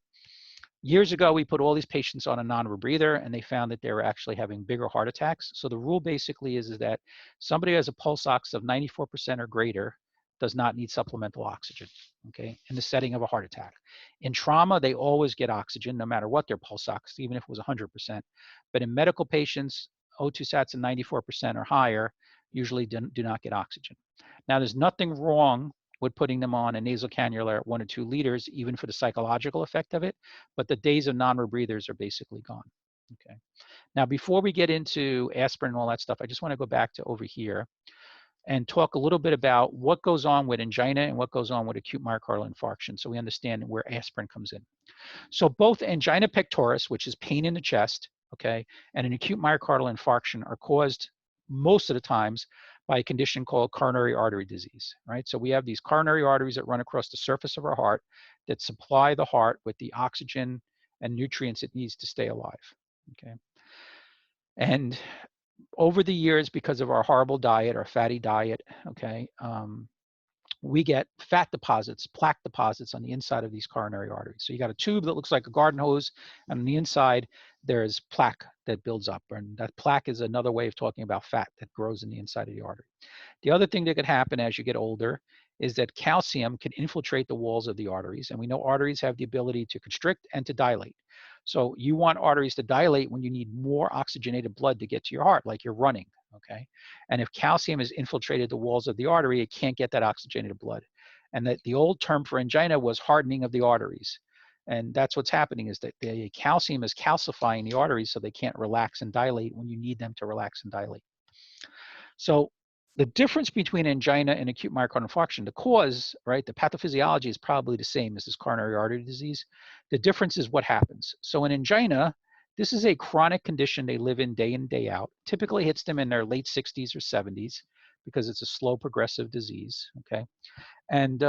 years ago, we put all these patients on a non-rebreather, and they found that they were actually having bigger heart attacks. So the rule basically is that somebody who has a pulse ox of 94% or greater does not need supplemental oxygen, okay, in the setting of a heart attack. In trauma, they always get oxygen, no matter what their pulse ox, even if it was 100%. But in medical patients, O2 sats of 94% or higher usually do not get oxygen. Now, there's nothing wrong with putting them on a nasal cannula at 1 or 2 liters, even for the psychological effect of it, but the days of non-rebreathers are basically gone, okay? Now, before we get into aspirin and all that stuff, I just want to go back to over here and talk a little bit about what goes on with angina and what goes on with acute myocardial infarction, so we understand where aspirin comes in. So both angina pectoris, which is pain in the chest, okay, and an acute myocardial infarction are caused most of the times by a condition called coronary artery disease, right? So we have these coronary arteries that run across the surface of our heart that supply the heart with the oxygen and nutrients it needs to stay alive, okay? And over the years, because of our horrible diet, our fatty diet, okay, we get fat deposits, plaque deposits on the inside of these coronary arteries. So you got a tube that looks like a garden hose, and on the inside, there's plaque that builds up. And that plaque is another way of talking about fat that grows in the inside of the artery. The other thing that could happen as you get older is that calcium can infiltrate the walls of the arteries. And we know arteries have the ability to constrict and to dilate. So you want arteries to dilate when you need more oxygenated blood to get to your heart, like you're running, okay? And if calcium has infiltrated the walls of the artery, it can't get that oxygenated blood. And that the old term for angina was hardening of the arteries. And that's what's happening, is that the calcium is calcifying the arteries so they can't relax and dilate when you need them to relax and dilate. So the difference between angina and acute myocardial infarction, the cause, right, the pathophysiology is probably the same. This is coronary artery disease. The difference is what happens. So in angina, this is a chronic condition they live in day out. Typically hits them in their late 60s or 70s because it's a slow progressive disease, okay? And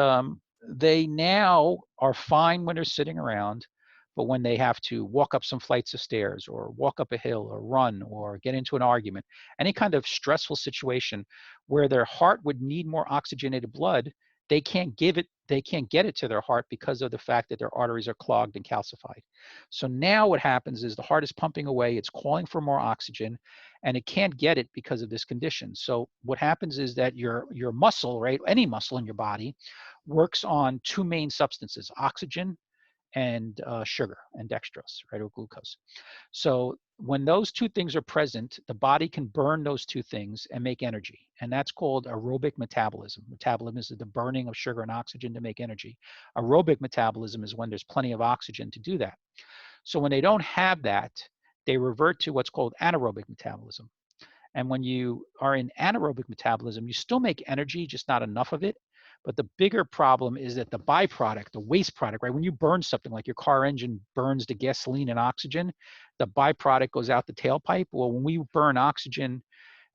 they now are fine when they're sitting around, but when they have to walk up some flights of stairs or walk up a hill or run or get into an argument, any kind of stressful situation where their heart would need more oxygenated blood, they can't get it to their heart because of the fact that their arteries are clogged and calcified. So now what happens is the heart is pumping away, it's calling for more oxygen, and it can't get it because of this condition. So what happens is that your muscle, right, any muscle in your body, works on 2 main substances, oxygen and sugar and dextrose, right, or glucose. So when those 2 things are present, the body can burn those 2 things and make energy. And that's called aerobic metabolism. Metabolism is the burning of sugar and oxygen to make energy. Aerobic metabolism is when there's plenty of oxygen to do that. So when they don't have that, they revert to what's called anaerobic metabolism. And when you are in anaerobic metabolism, you still make energy, just not enough of it. But the bigger problem is that the byproduct, the waste product, right? When you burn something like your car engine burns the gasoline and oxygen, the byproduct goes out the tailpipe. Well, when we burn oxygen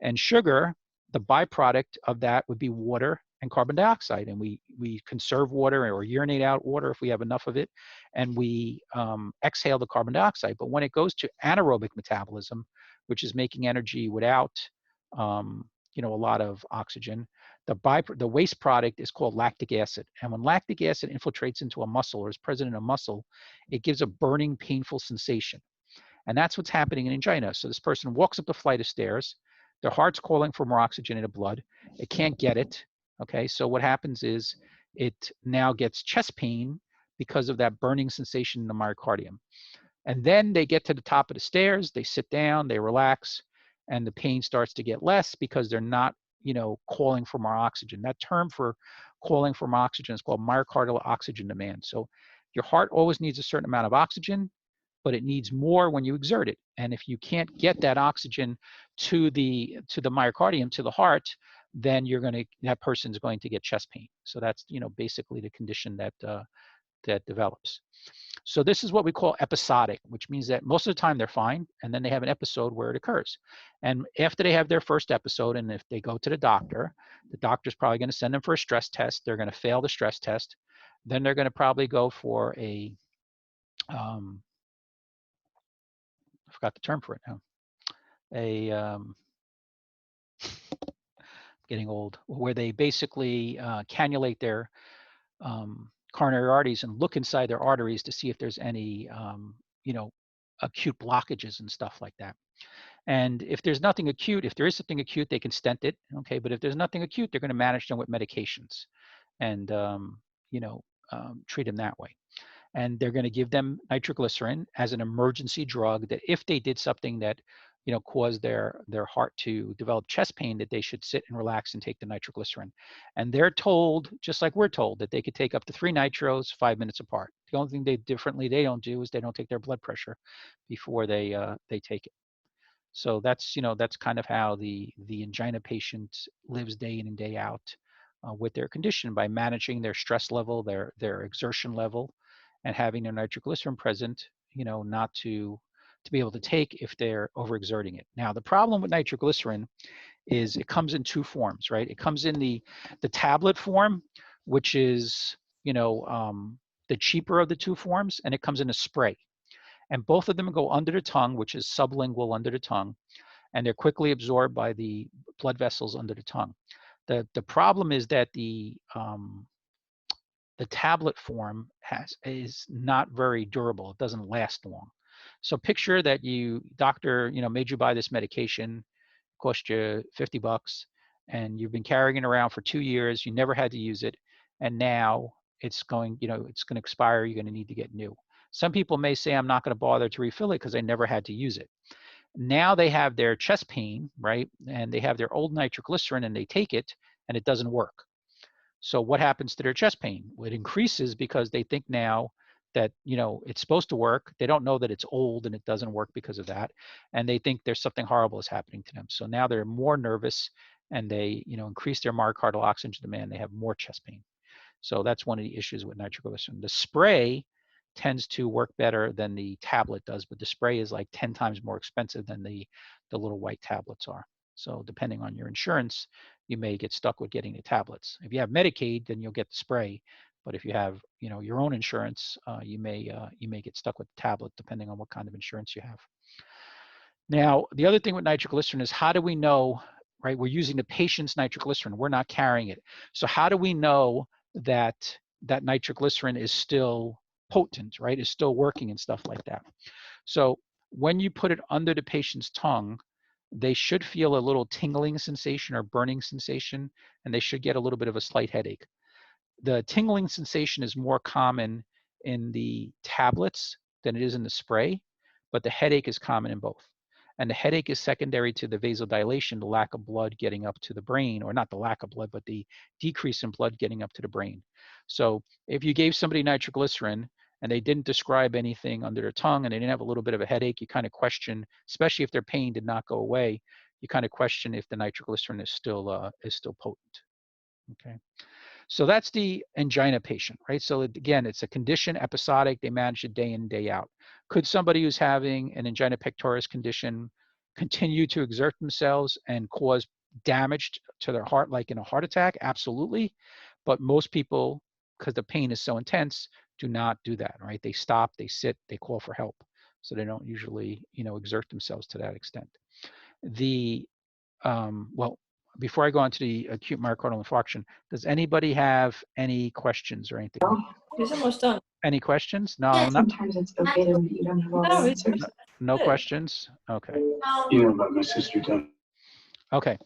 and sugar, the byproduct of that would be water and carbon dioxide. And we conserve water or urinate out water if we have enough of it, and we exhale the carbon dioxide. But when it goes to anaerobic metabolism, which is making energy without a lot of oxygen, the waste product is called lactic acid. And when lactic acid infiltrates into a muscle or is present in a muscle, it gives a burning, painful sensation. And that's what's happening in angina. So this person walks up the flight of stairs, their heart's calling for more oxygenated blood. It can't get it. Okay, so what happens is it now gets chest pain because of that burning sensation in the myocardium. And then they get to the top of the stairs, they sit down, they relax, and the pain starts to get less because they're not, calling for more oxygen. That term for calling for more oxygen is called myocardial oxygen demand. So your heart always needs a certain amount of oxygen, but it needs more when you exert it. And if you can't get that oxygen to the myocardium, to the heart, then that person's going to get chest pain. So that's basically the condition that develops. So this is what we call episodic, which means that most of the time they're fine, and then they have an episode where it occurs. And after they have their first episode, and if they go to the doctor's probably going to send them for a stress test. They're going to fail the stress test. Then they're going to probably go for a I forgot the term for it now. Getting old, where they basically cannulate their coronary arteries and look inside their arteries to see if there's any, acute blockages and stuff like that. And if there's nothing acute, if there is something acute, they can stent it. Okay, but if there's nothing acute, they're going to manage them with medications and treat them that way. And they're going to give them nitroglycerin as an emergency drug that if they did something that caused their heart to develop chest pain, that they should sit and relax and take the nitroglycerin. And they're told, just like we're told, that they could take up to 3 nitros 5 minutes apart. The only thing they don't do is they don't take their blood pressure before they take it. So that's kind of how the angina patient lives day in and day out with their condition, by managing their stress level, their exertion level, and having their nitroglycerin present, not to be able to take if they're overexerting it. Now, the problem with nitroglycerin is it comes in 2 forms, right? It comes in the tablet form, which is, the cheaper of the 2 forms, and it comes in a spray. And both of them go under the tongue, which is sublingual under the tongue, and they're quickly absorbed by the blood vessels under the tongue. The problem is that the tablet form is not very durable. It doesn't last long. So picture that doctor, made you buy this medication, cost you $50, and you've been carrying it around for 2 years. You never had to use it, and now it's going to expire. You're going to need to get new. Some people may say, I'm not going to bother to refill it because I never had to use it. Now they have their chest pain, right? And they have their old nitroglycerin and they take it and it doesn't work. So what happens to their chest pain? Well, it increases because they think now that, it's supposed to work. They don't know that it's old and it doesn't work because of that. And they think there's something horrible is happening to them. So now they're more nervous and they, increase their myocardial oxygen demand. They have more chest pain. So that's one of the issues with nitroglycerin. The spray tends to work better than the tablet does, but the spray is like 10 times more expensive than the little white tablets are. So depending on your insurance, you may get stuck with getting the tablets. If you have Medicaid, then you'll get the spray. But if you have, your own insurance, you may get stuck with the tablet depending on what kind of insurance you have. Now, the other thing with nitroglycerin is, how do we know, right? We're using the patient's nitroglycerin. We're not carrying it. So how do we know that nitroglycerin is still potent, right? Is still working and stuff like that? So when you put it under the patient's tongue, they should feel a little tingling sensation or burning sensation, and they should get a little bit of a slight headache. The tingling sensation is more common in the tablets than it is in the spray, but the headache is common in both. And the headache is secondary to the vasodilation, the lack of blood getting up to the brain, or not the lack of blood, but the decrease in blood getting up to the brain. So if you gave somebody nitroglycerin and they didn't describe anything under their tongue and they didn't have a little bit of a headache, you kind of question, especially if their pain did not go away, you kind of question if the nitroglycerin is still potent. Okay. So that's the angina patient, right? So again, it's a condition, episodic, they manage it day in, day out. Could somebody who's having an angina pectoris condition continue to exert themselves and cause damage to their heart like in a heart attack? Absolutely. But most people, because the pain is so intense, do not do that, right? They stop, they sit, they call for help. So they don't usually, exert themselves to that extent. Well, before I go on to the acute myocardial infarction, does anybody have any questions or anything? He's almost done. Any questions? No, not. Sometimes it's okay to you don't have all the answers. No questions? Okay. You know, but my sister does. Okay.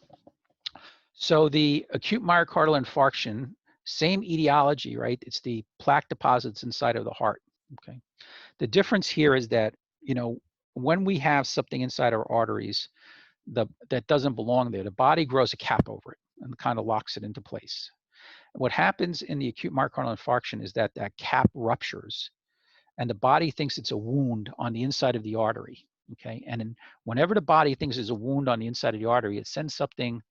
So the acute myocardial infarction, same etiology, right? It's the plaque deposits inside of the heart. Okay. The difference here is that, when we have something inside our arteries, that doesn't belong there, the body grows a cap over it and kind of locks it into place. What happens in the acute myocardial infarction is that cap ruptures and the body thinks it's a wound on the inside of the artery, okay? And whenever the body thinks there's a wound on the inside of the artery, it sends something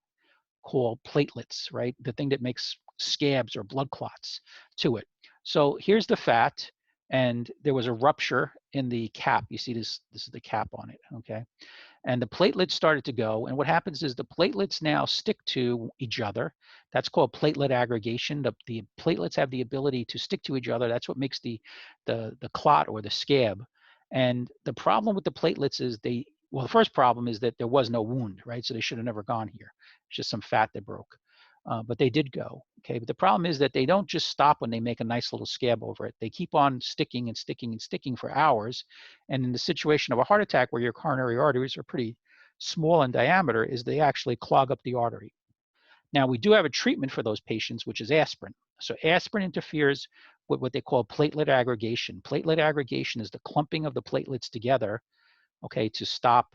called platelets, right? The thing that makes scabs or blood clots to it. So here's the fat, and there was a rupture in the cap. You see this is the cap on it, okay? And the platelets started to go. And what happens is the platelets now stick to each other. That's called platelet aggregation. The platelets have the ability to stick to each other. That's what makes the clot or the scab. And the problem with the platelets is the first problem is that there was no wound, right? So they should have never gone here. It's just some fat that broke. But they did go, okay? But the problem is that they don't just stop when they make a nice little scab over it. They keep on sticking and sticking and sticking for hours. And in the situation of a heart attack where your coronary arteries are pretty small in diameter, is they actually clog up the artery. Now, we do have a treatment for those patients, which is aspirin. So aspirin interferes with what they call platelet aggregation. Platelet aggregation is the clumping of the platelets together, okay, to stop,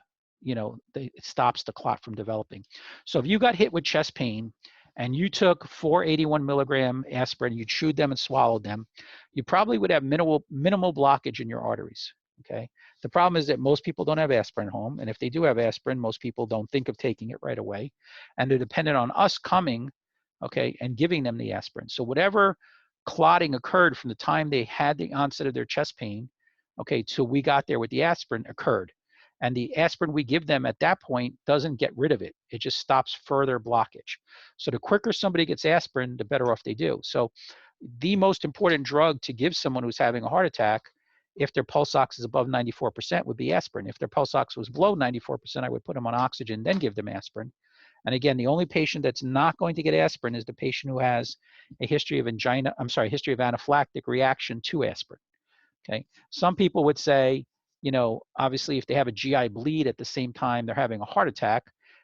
it stops the clot from developing. So if you got hit with chest pain and you took 481 milligram aspirin, you chewed them and swallowed them, you probably would have minimal blockage in your arteries, okay? The problem is that most people don't have aspirin at home, and if they do have aspirin, most people don't think of taking it right away, and they're dependent on us coming, okay, and giving them the aspirin. So whatever clotting occurred from the time they had the onset of their chest pain, okay, till we got there with the aspirin occurred. And the aspirin we give them at that point doesn't get rid of it. It just stops further blockage. So the quicker somebody gets aspirin, the better off they do. So the most important drug to give someone who's having a heart attack, if their pulse ox is above 94%, would be aspirin. If their pulse ox was below 94%, I would put them on oxygen, then give them aspirin. And again, the only patient that's not going to get aspirin is the patient who has a history of history of anaphylactic reaction to aspirin. Okay. Some people would say, obviously if they have a GI bleed at the same time they're having a heart attack,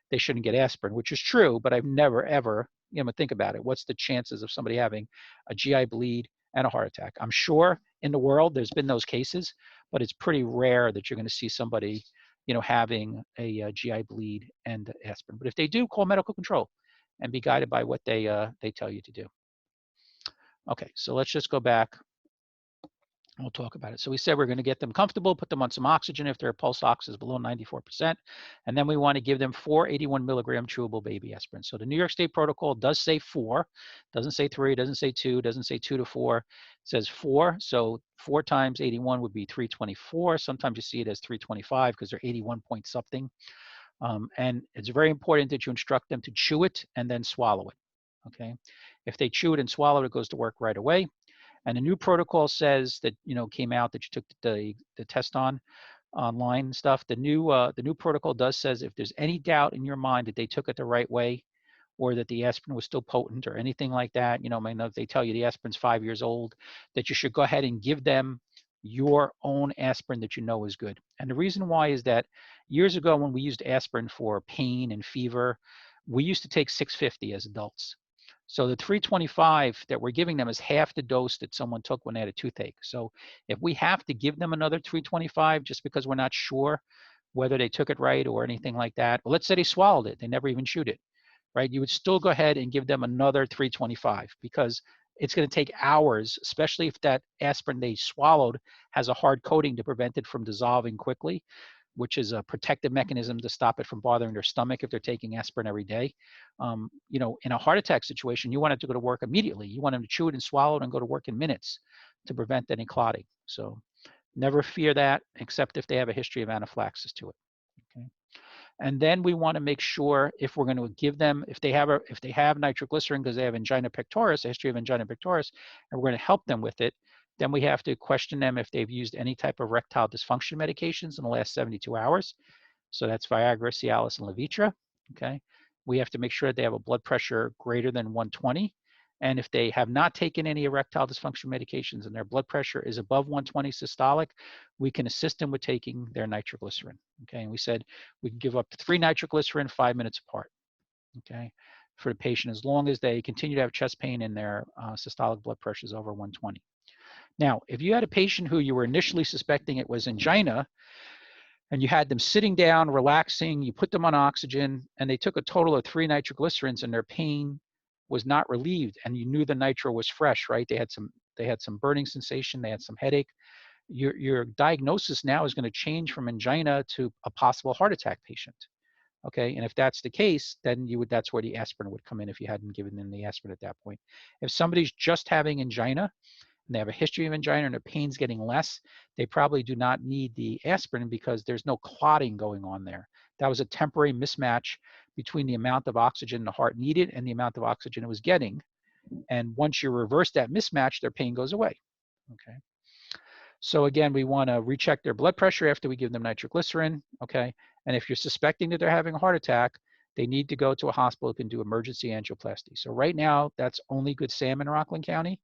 they shouldn't get aspirin, which is true, but I've never ever, think about it. What's the chances of somebody having a GI bleed and a heart attack? I'm sure in the world there's been those cases, but it's pretty rare that you're going to see somebody, having a GI bleed and aspirin. But if they do, call medical control and be guided by what they tell you to do. Okay, so let's just go back. We'll talk about it. So we said we're going to get them comfortable, put them on some oxygen if their pulse ox is below 94%. And then we want to give them 481 milligram chewable baby aspirin. So the New York State protocol does say 4, doesn't say 3, doesn't say 2, doesn't say 2 to 4. It says 4. So 4 times 81 would be 324. Sometimes you see it as 325 because they're 81 point something. And it's very important that you instruct them to chew it and then swallow it. Okay. If they chew it and swallow it, it goes to work right away. And the new protocol says that, came out that you took the test on online and stuff. The new protocol says if there's any doubt in your mind that they took it the right way or that the aspirin was still potent or anything like that, if they tell you the aspirin's 5 years old, that you should go ahead and give them your own aspirin that you know is good. And the reason why is that years ago when we used aspirin for pain and fever, we used to take 650 as adults. So the 325 that we're giving them is half the dose that someone took when they had a toothache. So if we have to give them another 325 just because we're not sure whether they took it right or anything like that, well, let's say they swallowed it, they never even chewed it, right? You would still go ahead and give them another 325 because it's going to take hours, especially if that aspirin they swallowed has a hard coating to prevent it from dissolving quickly. which is a protective mechanism to stop it from bothering their stomach if they're taking aspirin every day. You know, in a heart attack situation, you want it to go to work immediately. You want them to chew it and swallow it and go to work in minutes to prevent any clotting. So never fear that, except if they have a history of anaphylaxis to it. Okay. And then we want to make sure if we're going to give them, if they have nitroglycerin because they have angina pectoris, a history of angina pectoris, and we're going to help them with it, then we have to question them if they've used any type of erectile dysfunction medications in the last 72 hours. So that's Viagra, Cialis, and Levitra. Okay. We have to make sure that they have a blood pressure greater than 120. And if they have not taken any erectile dysfunction medications and their blood pressure is above 120 systolic, we can assist them with taking their nitroglycerin. Okay, and we said we can give up to 3 nitroglycerin 5 minutes apart. Okay, for the patient as long as they continue to have chest pain and their systolic blood pressure is over 120. Now, if you had a patient who you were initially suspecting it was angina, and you had them sitting down, relaxing, you put them on oxygen, and they took a total of 3 nitroglycerins and their pain was not relieved, and you knew the nitro was fresh, right? They had some burning sensation, they had some headache. Your diagnosis now is going to change from angina to a possible heart attack patient. Okay, and if that's the case, then that's where the aspirin would come in if you hadn't given them the aspirin at that point. If somebody's just having angina and they have a history of angina and their pain's getting less, they probably do not need the aspirin because there's no clotting going on there. That was a temporary mismatch between the amount of oxygen the heart needed and the amount of oxygen it was getting. And once you reverse that mismatch, their pain goes away. Okay. So again, we want to recheck their blood pressure after we give them nitroglycerin. Okay. And if you're suspecting that they're having a heart attack, they need to go to a hospital who can do emergency angioplasty. So right now, that's only Good Sam in Rockland County.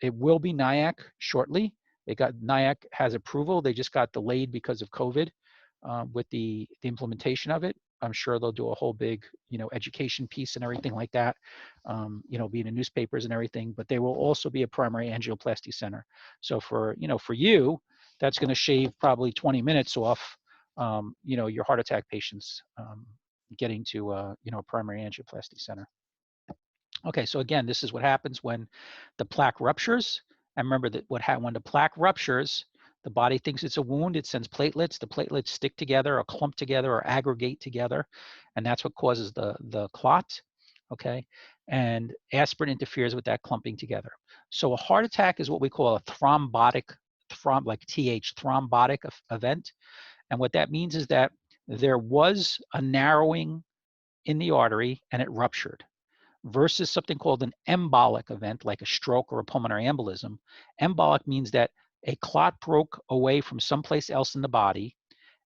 It will be NIAC shortly. NIAC has approval. They just got delayed because of COVID with the implementation of it. I'm sure they'll do a whole big, education piece and everything like that, be in the newspapers and everything, but they will also be a primary angioplasty center. So for you, that's going to shave probably 20 minutes off, your heart attack patients getting to, a primary angioplasty center. Okay, so again, this is what happens when the plaque ruptures. And remember that when the plaque ruptures, the body thinks it's a wound. It sends platelets. The platelets stick together or clump together or aggregate together. And that's what causes the clot, okay? And aspirin interferes with that clumping together. So a heart attack is what we call a thrombotic event. And what that means is that there was a narrowing in the artery and it ruptured, versus something called an embolic event, like a stroke or a pulmonary embolism. Embolic means that a clot broke away from someplace else in the body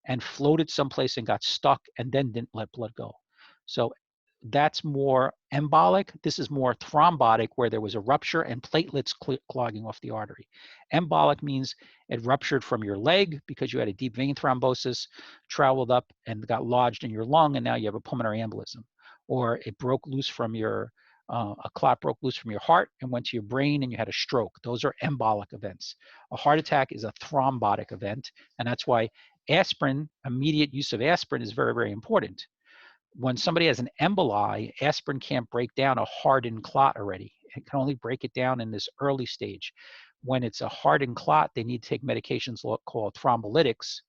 and floated someplace and got stuck and then didn't let blood go. So that's more embolic. This is more thrombotic, where there was a rupture and platelets clogging off the artery. Embolic means it ruptured from your leg because you had a deep vein thrombosis, traveled up and got lodged in your lung, and now you have a pulmonary embolism. Or it broke loose from a clot broke loose from your heart and went to your brain and you had a stroke. Those are embolic events. A heart attack is a thrombotic event, and that's why aspirin, immediate use of aspirin, is very, very important. When somebody has an emboli, aspirin can't break down a hardened clot already. It can only break it down in this early stage. When it's a hardened clot, they need to take medications called thrombolytics,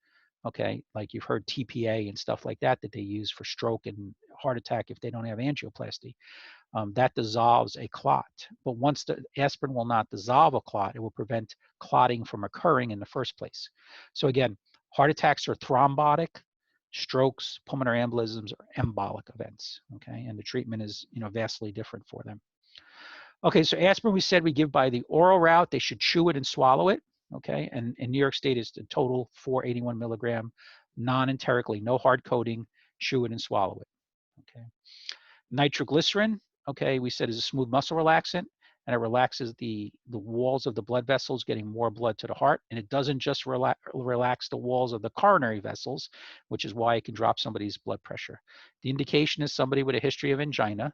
okay, like you've heard TPA and stuff like that they use for stroke and heart attack if they don't have angioplasty. That dissolves a clot. But once the aspirin will not dissolve a clot, it will prevent clotting from occurring in the first place. So again, heart attacks are thrombotic, strokes, pulmonary embolisms are embolic events, okay? And the treatment is, vastly different for them. Okay, so aspirin we said we give by the oral route. They should chew it and swallow it, okay? And in New York State, it's the total 481 milligram, non-enterically, no hard coating, chew it and swallow it, okay? Nitroglycerin, okay, we said is a smooth muscle relaxant, and it relaxes the walls of the blood vessels, getting more blood to the heart. And it doesn't just relax the walls of the coronary vessels, which is why it can drop somebody's blood pressure. The indication is somebody with a history of angina,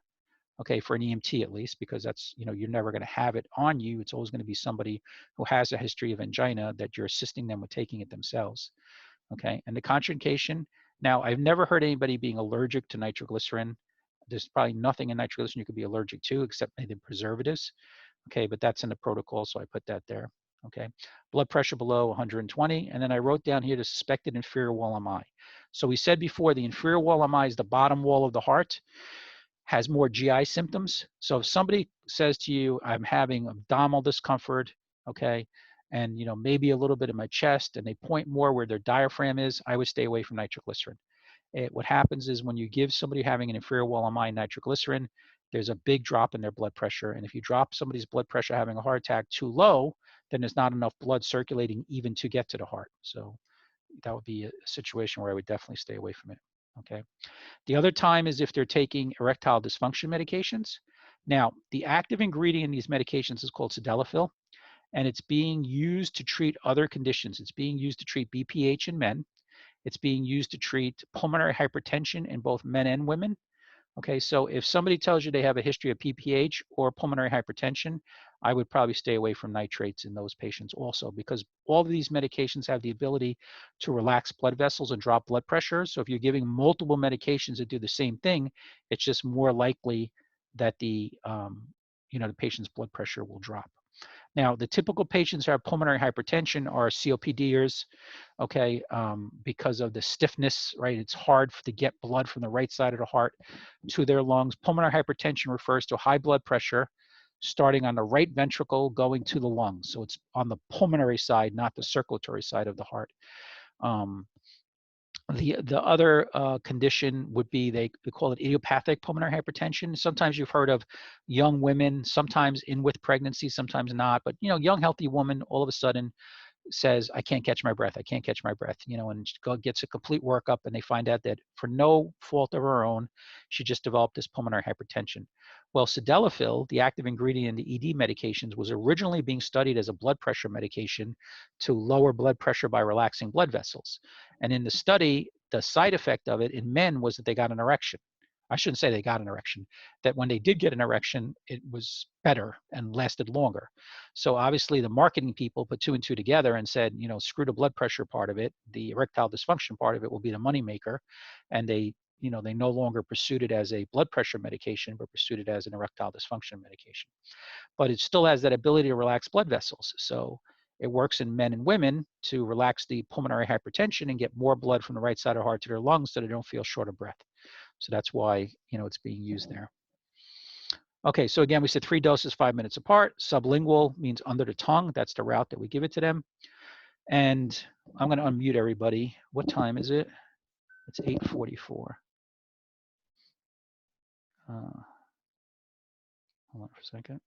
okay, for an EMT at least, because that's, you're never going to have it on you. It's always going to be somebody who has a history of angina that you're assisting them with taking it themselves, okay? And the contraindication, now I've never heard anybody being allergic to nitroglycerin. There's probably nothing in nitroglycerin you could be allergic to except maybe preservatives, okay? But that's in the protocol, so I put that there. okay? Blood pressure below 120, and then I wrote down here the suspected inferior wall MI. So we said before, the inferior wall MI is the bottom wall of the heart, has more GI symptoms. So if somebody says to you, I'm having abdominal discomfort, okay, and maybe a little bit in my chest, and they point more where their diaphragm is, I would stay away from nitroglycerin. What happens is when you give somebody having an inferior wall MI nitroglycerin, there's a big drop in their blood pressure. And if you drop somebody's blood pressure having a heart attack too low, then there's not enough blood circulating even to get to the heart. So that would be a situation where I would definitely stay away from it, okay? The other time is if they're taking erectile dysfunction medications. Now, the active ingredient in these medications is called sildenafil, and it's being used to treat other conditions. It's being used to treat BPH in men. It's being used to treat pulmonary hypertension in both men and women. Okay, so if somebody tells you they have a history of PPH or pulmonary hypertension, I would probably stay away from nitrates in those patients also, because all of these medications have the ability to relax blood vessels and drop blood pressure. So if you're giving multiple medications that do the same thing, it's just more likely that the patient's blood pressure will drop. Now, the typical patients who have pulmonary hypertension are COPDers, okay, because of the stiffness, right? It's hard to get blood from the right side of the heart to their lungs. Pulmonary hypertension refers to high blood pressure starting on the right ventricle going to the lungs. So it's on the pulmonary side, not the circulatory side of the heart. The other condition would be, they call it idiopathic pulmonary hypertension. Sometimes you've heard of young women, sometimes in with pregnancy, sometimes not. But, young healthy woman all of a sudden says, I can't catch my breath, I can't catch my breath, and she gets a complete workup, and they find out that for no fault of her own, she just developed this pulmonary hypertension. Well, sildenafil, the active ingredient in the ED medications, was originally being studied as a blood pressure medication to lower blood pressure by relaxing blood vessels. And in the study, the side effect of it in men was that they got an erection. I shouldn't say they got an erection, that when they did get an erection, it was better and lasted longer. So obviously the marketing people put two and two together and said, screw the blood pressure part of it. The erectile dysfunction part of it will be the moneymaker. And they no longer pursued it as a blood pressure medication, but pursued it as an erectile dysfunction medication. But it still has that ability to relax blood vessels. So it works in men and women to relax the pulmonary hypertension and get more blood from the right side of the heart to their lungs so they don't feel short of breath. So that's why, it's being used there. Okay, so again, we said 3 doses, 5 minutes apart. Sublingual means under the tongue. That's the route that we give it to them. And I'm going to unmute everybody. What time is it? It's 8:44. Hold on for a second.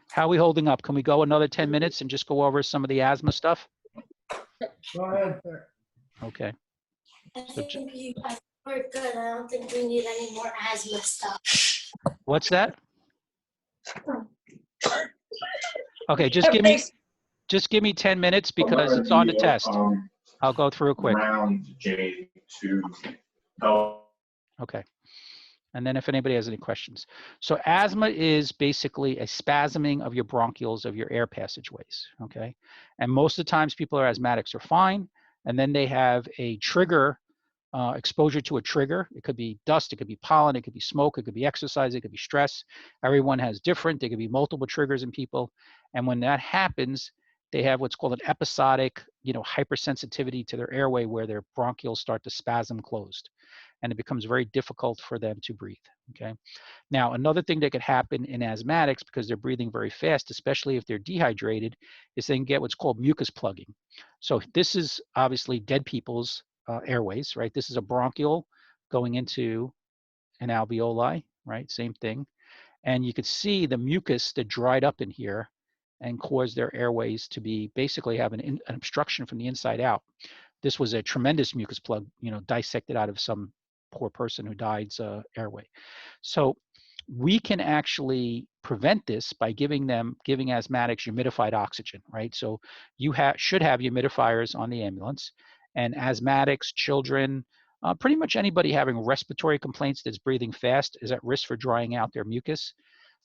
How are we holding up? Can we go another 10 minutes and just go over some of the asthma stuff? Go ahead, sir. Okay. I think you guys are good. I don't think we need any more asthma stuff. What's that? Okay, just give me 10 minutes because it's on the test. I'll go through it quick. Round J2. Okay. And then if anybody has any questions. So asthma is basically a spasming of your bronchioles, of your air passageways, okay? And most of the times people who are asthmatics are fine, and then they have a trigger, exposure to a trigger. It could be dust, it could be pollen, it could be smoke, it could be exercise, it could be stress. Everyone has different, there could be multiple triggers in people. And when that happens, they have what's called an episodic, hypersensitivity to their airway where their bronchioles start to spasm closed. And it becomes very difficult for them to breathe, okay? Now, another thing that could happen in asthmatics, because they're breathing very fast, especially if they're dehydrated, is they can get what's called mucus plugging. So this is obviously dead people's airways, right? This is a bronchiole going into an alveoli, right? Same thing. And you could see the mucus that dried up in here and caused their airways to be basically have an obstruction from the inside out. This was a tremendous mucus plug, dissected out of some poor person who died's airway. So we can actually prevent this by giving asthmatics humidified oxygen, right? So you should have humidifiers on the ambulance, and asthmatics, children, pretty much anybody having respiratory complaints that's breathing fast is at risk for drying out their mucus.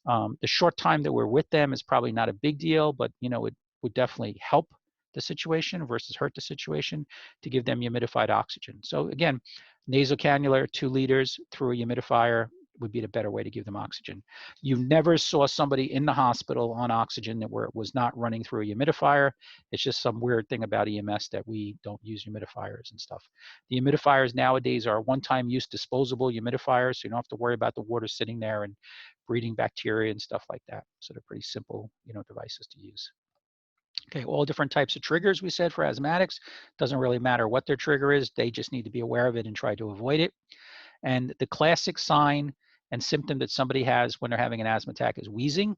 The short time that we're with them is probably not a big deal, but it would definitely help the situation versus hurt the situation to give them humidified oxygen. So again, nasal cannula, 2 liters through a humidifier, would be the better way to give them oxygen. You never saw somebody in the hospital on oxygen where it was not running through a humidifier. It's just some weird thing about EMS that we don't use humidifiers and stuff. The humidifiers nowadays are one-time use disposable humidifiers, so you don't have to worry about the water sitting there and breeding bacteria and stuff like that. So they're pretty simple, devices to use. Okay, all different types of triggers we said for asthmatics. Doesn't really matter what their trigger is. They just need to be aware of it and try to avoid it. And the classic sign and symptom that somebody has when they're having an asthma attack is wheezing.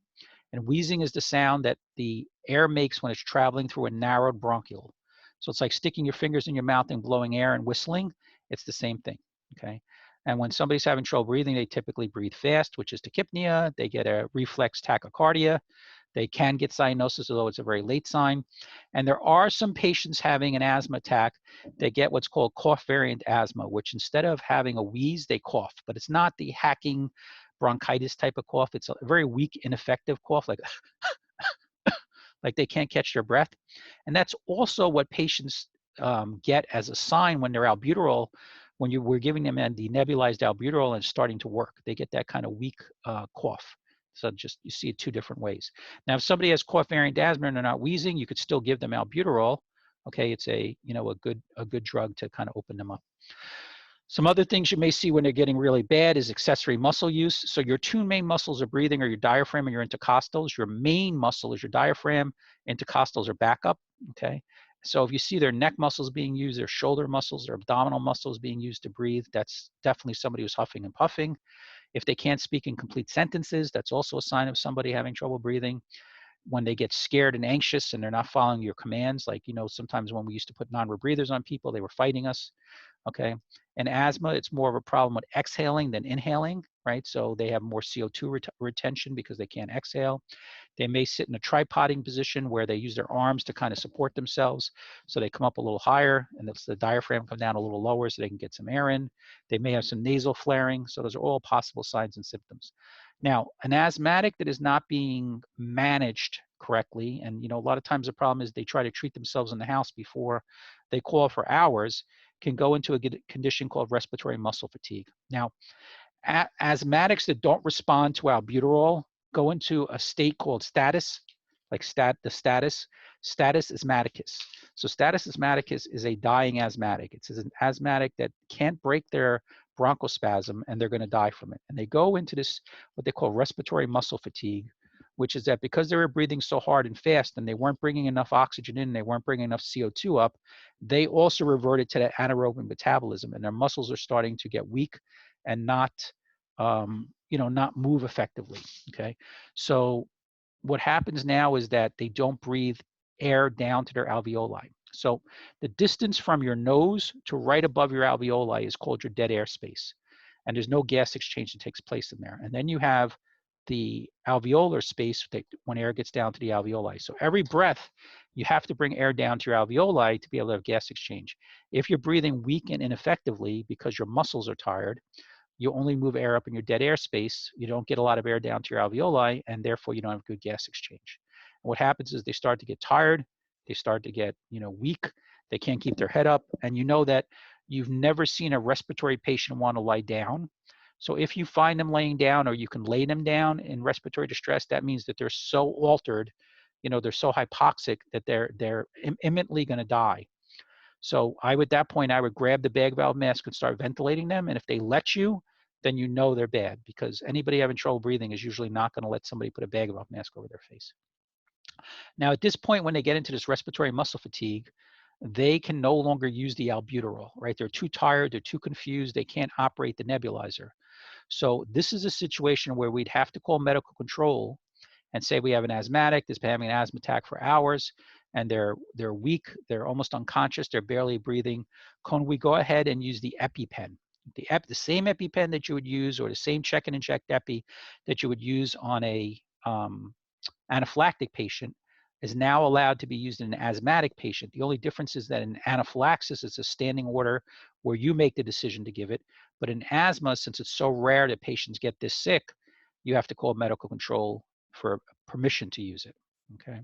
And wheezing is the sound that the air makes when it's traveling through a narrowed bronchiole. So it's like sticking your fingers in your mouth and blowing air and whistling. It's the same thing, okay? And when somebody's having trouble breathing, they typically breathe fast, which is tachypnea. They get a reflex tachycardia. They can get cyanosis, although it's a very late sign. And there are some patients having an asthma attack that get what's called cough variant asthma, which instead of having a wheeze, they cough. But it's not the hacking bronchitis type of cough. It's a very weak, ineffective cough, like they can't catch their breath. And that's also what patients get as a sign when their albuterol, when we're giving them the nebulized albuterol and it's starting to work. They get that kind of weak cough. So just, you see it two different ways. Now, if somebody has cough variant asthma and they're not wheezing, you could still give them albuterol. Okay, it's a good drug to kind of open them up. Some other things you may see when they're getting really bad is accessory muscle use. So your two main muscles of breathing are your diaphragm and your intercostals. Your main muscle is your diaphragm. Intercostals are backup, okay? So if you see their neck muscles being used, their shoulder muscles, their abdominal muscles being used to breathe, that's definitely somebody who's huffing and puffing. If they can't speak in complete sentences, that's also a sign of somebody having trouble breathing. When they get scared and anxious and they're not following your commands, like, sometimes when we used to put non-rebreathers on people, they were fighting us. Okay. And asthma, it's more of a problem with exhaling than inhaling, right? So they have more CO2 retention because they can't exhale. They may sit in a tripoding position where they use their arms to kind of support themselves. So they come up a little higher and the diaphragm come down a little lower so they can get some air in. They may have some nasal flaring. So those are all possible signs and symptoms. Now, an asthmatic that is not being managed correctly, and a lot of times the problem is they try to treat themselves in the house before they call for hours, can go into a condition called respiratory muscle fatigue. Now, asthmatics that don't respond to albuterol go into a state called status, like status asthmaticus. So status asthmaticus is a dying asthmatic. It's an asthmatic that can't break their bronchospasm and they're going to die from it. And they go into this, what they call respiratory muscle fatigue, which is that because they were breathing so hard and fast and they weren't bringing enough oxygen in, they weren't bringing enough CO2 up, they also reverted to that anaerobic metabolism and their muscles are starting to get weak and not move effectively, okay? So what happens now is that they don't breathe air down to their alveoli. So the distance from your nose to right above your alveoli is called your dead air space. And there's no gas exchange that takes place in there. And then you have the alveolar space when air gets down to the alveoli. So every breath, you have to bring air down to your alveoli to be able to have gas exchange. If you're breathing weak and ineffectively because your muscles are tired, you only move air up in your dead air space. You don't get a lot of air down to your alveoli, and therefore you don't have good gas exchange. And what happens is they start to get tired. They start to get, weak. They can't keep their head up. And you know that you've never seen a respiratory patient want to lie down. So if you find them laying down or you can lay them down in respiratory distress, that means that they're so altered, they're so hypoxic that they're imminently going to die. So at that point, I would grab the bag valve mask and start ventilating them. And if they let you, then you know they're bad, because anybody having trouble breathing is usually not going to let somebody put a bag valve mask over their face. Now, at this point, when they get into this respiratory muscle fatigue, they can no longer use the albuterol, right? They're too tired, they're too confused, they can't operate the nebulizer. So this is a situation where we'd have to call medical control and say we have an asthmatic that's been having an asthma attack for hours, and they're weak, they're almost unconscious, they're barely breathing. Can we go ahead and use the EpiPen? The same EpiPen that you would use, or the same check and inject epi that you would use on a anaphylactic patient, is now allowed to be used in an asthmatic patient. The only difference is that in anaphylaxis, it's a standing order where you make the decision to give it. But in asthma, since it's so rare that patients get this sick, you have to call medical control for permission to use it, okay?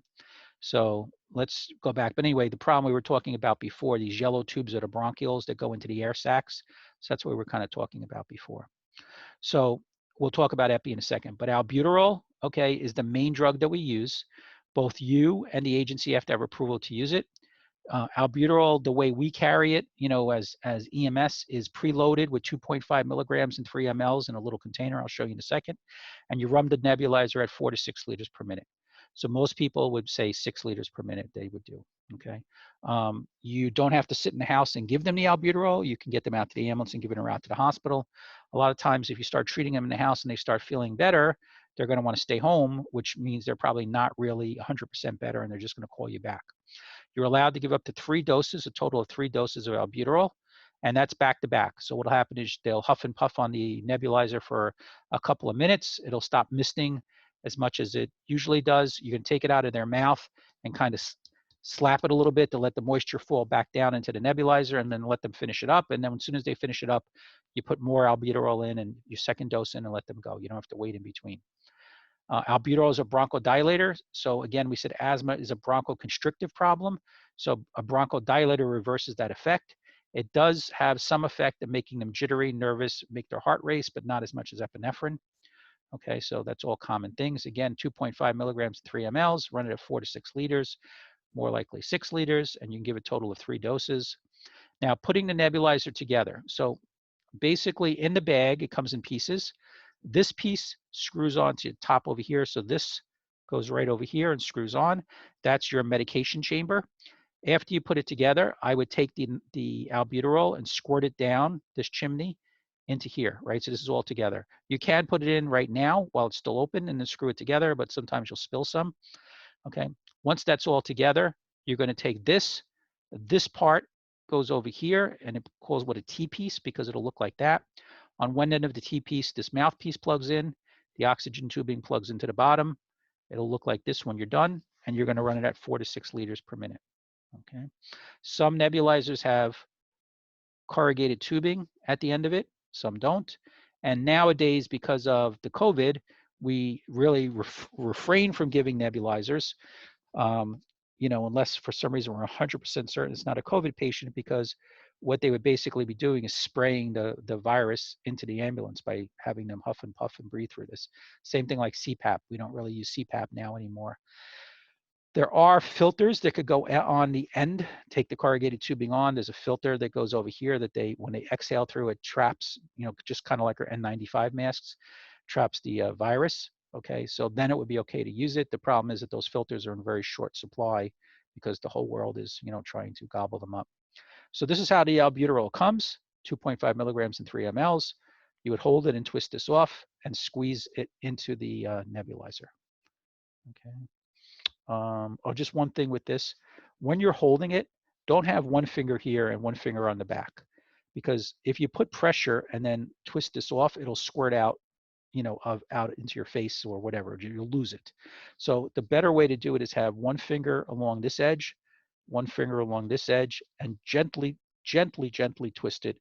So let's go back. But anyway, the problem we were talking about before, these yellow tubes that are bronchioles that go into the air sacs. So that's what we were kind of talking about before. So we'll talk about epi in a second, but albuterol, okay, is the main drug that we use. Both you and the agency have to have approval to use it. Albuterol, the way we carry it, you know, as EMS, is preloaded with 2.5 milligrams and 3 mLs in a little container. I'll show you in a second. And you run the nebulizer at 4 to 6 liters per minute. So most people would say 6 liters per minute they would do, okay? You don't have to sit in the house and give them the albuterol. You can get them out to the ambulance and give it out to the hospital. A lot of times if you start treating them in the house and they start feeling better, they're going to want to stay home, which means they're probably not really 100% better and they're just going to call you back. You're allowed to give up to 3 doses, a total of 3 doses of albuterol, and that's back to back. So what'll happen is they'll huff and puff on the nebulizer for a couple of minutes. It'll stop misting as much as it usually does. You can take it out of their mouth and kind of slap it a little bit to let the moisture fall back down into the nebulizer and then let them finish it up. And then as soon as they finish it up, you put more albuterol in and your second dose in and let them go. You don't have to wait in between. Albuterol is a bronchodilator. So again, we said asthma is a bronchoconstrictive problem. So a bronchodilator reverses that effect. It does have some effect of making them jittery, nervous, make their heart race, but not as much as epinephrine. Okay, so that's all common things. Again, 2.5 milligrams, 3 mLs, run it at 4 to 6 liters, more likely 6 liters, and you can give a total of 3 doses. Now, putting the nebulizer together. So basically in the bag, it comes in pieces. This piece screws onto the top over here. So this goes right over here and screws on. That's your medication chamber. After you put it together, I would take the albuterol and squirt it down this chimney into here, right? So this is all together. You can put it in right now while it's still open and then screw it together, but sometimes you'll spill some, okay? Once that's all together, you're gonna take this part goes over here and it calls what a T-piece because it'll look like that. On one end of the T-piece, this mouthpiece plugs in, the oxygen tubing plugs into the bottom. It'll look like this when you're done, and you're gonna run it at 4 to 6 liters per minute, okay? Some nebulizers have corrugated tubing at the end of it, some don't. And nowadays, because of the COVID, we really refrain from giving nebulizers, you know, unless for some reason we're 100% certain it's not a COVID patient, because what they would basically be doing is spraying the virus into the ambulance by having them huff and puff and breathe through this. Same thing like CPAP. We don't really use CPAP now anymore. There are filters that could go on the end, take the corrugated tubing on. There's a filter that goes over here that when they exhale through, it traps, you know, just kind of like our N95 masks, traps the virus. Okay, so then it would be okay to use it. The problem is that those filters are in very short supply because the whole world is, you know, trying to gobble them up. So this is how the albuterol comes, 2.5 milligrams and 3 mLs. You would hold it and twist this off and squeeze it into the nebulizer. Okay. Oh, just one thing with this. When you're holding it, don't have one finger here and one finger on the back. Because if you put pressure and then twist this off, it'll squirt out, you know, out into your face or whatever. You'll lose it. So the better way to do it is have one finger along this edge, one finger along this edge, and gently, gently, gently twist it,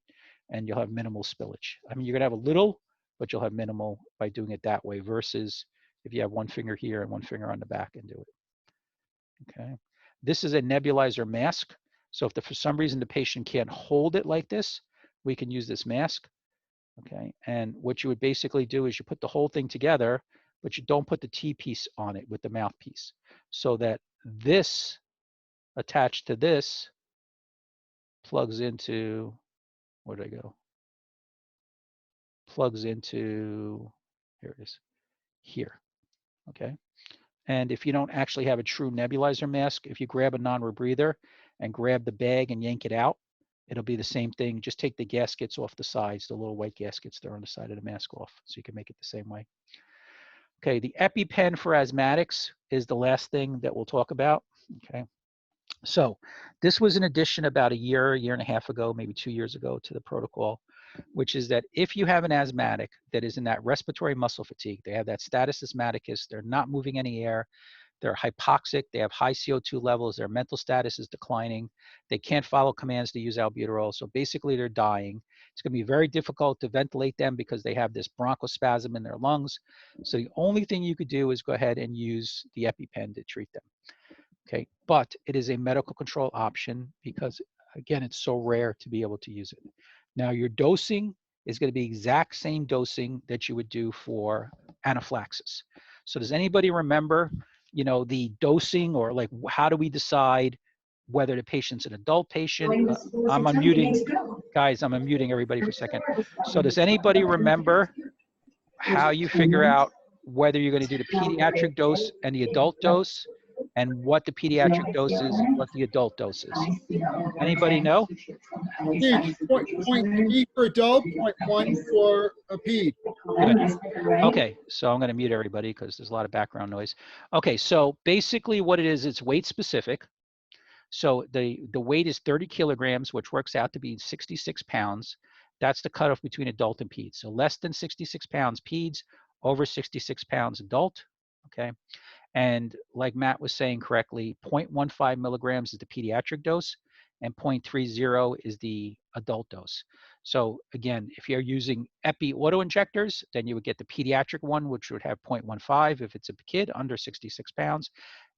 and you'll have minimal spillage. I mean, you're gonna have a little, but you'll have minimal by doing it that way versus if you have one finger here and one finger on the back and do it. Okay, this is a nebulizer mask. So if for some reason the patient can't hold it like this, we can use this mask. Okay, and what you would basically do is you put the whole thing together, but you don't put the T-piece on it with the mouthpiece, so that this attached to this plugs into, where did I go? Plugs into, here it is, here, okay? And if you don't actually have a true nebulizer mask, if you grab a non-rebreather and grab the bag and yank it out, it'll be the same thing. Just take the gaskets off the sides, the little white gaskets that are on the side of the mask off, so you can make it the same way. Okay, the EpiPen for asthmatics is the last thing that we'll talk about, okay? So this was an addition about a year and a half ago, maybe 2 years ago to the protocol, which is that if you have an asthmatic that is in that respiratory muscle fatigue, they have that status asthmaticus, they're not moving any air, they're hypoxic, they have high CO2 levels, their mental status is declining, they can't follow commands to use albuterol, so basically they're dying. It's going to be very difficult to ventilate them because they have this bronchospasm in their lungs. So the only thing you could do is go ahead and use the EpiPen to treat them. Okay, but it is a medical control option because, again, it's so rare to be able to use it. Now, your dosing is going to be exact same dosing that you would do for anaphylaxis. So does anybody remember, you know, the dosing, or like how do we decide whether the patient's an adult patient? I'm unmuting, guys, I'm unmuting everybody for a second. So does anybody remember how you figure out whether you're going to do the pediatric dose and the adult dose, and what the pediatric dose is, what the adult dose is? Anybody know? Peds, 0.3 for adult, 0.1 for a ped. Good. Okay, so I'm going to mute everybody because there's a lot of background noise. Okay, so basically what it is, it's weight specific. So the weight is 30 kilograms, which works out to be 66 pounds. That's the cutoff between adult and peds. So less than 66 pounds peds, over 66 pounds adult, okay? And like Matt was saying correctly, 0.15 milligrams is the pediatric dose, and 0.30 is the adult dose. So again, if you're using epi auto-injectors, then you would get the pediatric one, which would have 0.15 if it's a kid under 66 pounds.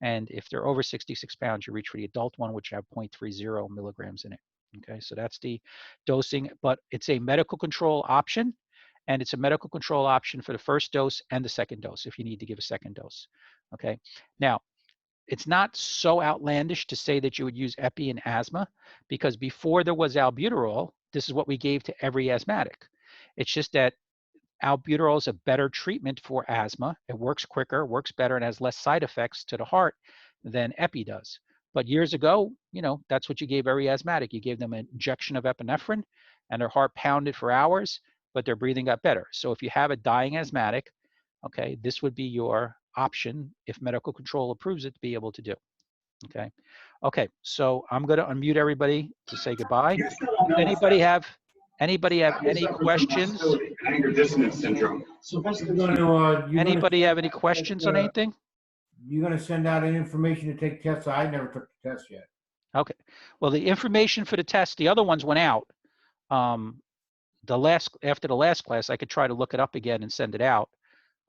And if they're over 66 pounds, you reach for the adult one, which have 0.30 milligrams in it. Okay, so that's the dosing, but it's a medical control option, and it's a medical control option for the first dose and the second dose if you need to give a second dose. Okay, now it's not so outlandish to say that you would use epi in asthma, because before there was albuterol, this is what we gave to every asthmatic. It's just that albuterol is a better treatment for asthma. It works quicker, works better, and has less side effects to the heart than epi does. But years ago, you know, that's what you gave every asthmatic. You gave them an injection of epinephrine, and their heart pounded for hours, but their breathing got better. So if you have a dying asthmatic, okay, this would be your option if medical control approves it to be able to do. Okay. Okay. So I'm going to unmute everybody to say goodbye. Anybody have any questions? Anger dissonance syndrome. So basically gonna, Anybody have any questions on anything? You're gonna send out any information to take tests? I never took the test yet. Okay. Well, the information for the test, the other ones went out. After the last class, I could try to look it up again and send it out.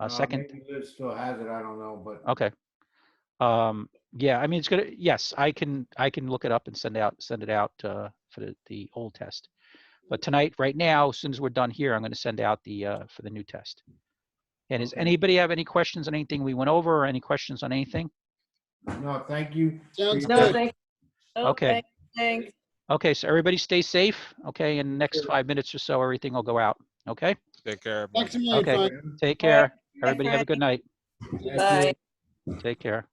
Second. Maybe Liz still has it, I don't know, but. Okay. Yeah, I mean, it's gonna, yes, I can look it up and send it out for the old test. But tonight, right now, as soon as we're done here, I'm going to send out for the new test. And does anybody have any questions on anything we went over, or any questions on anything? No, thank you. No, thank you. Okay. Thanks. Okay, so everybody stay safe. Okay, in the next 5 minutes or so, everything will go out. Okay. Take care. Thanks a million, Okay. Frank. Take care. Bye, Everybody have a good night. Bye. Take care.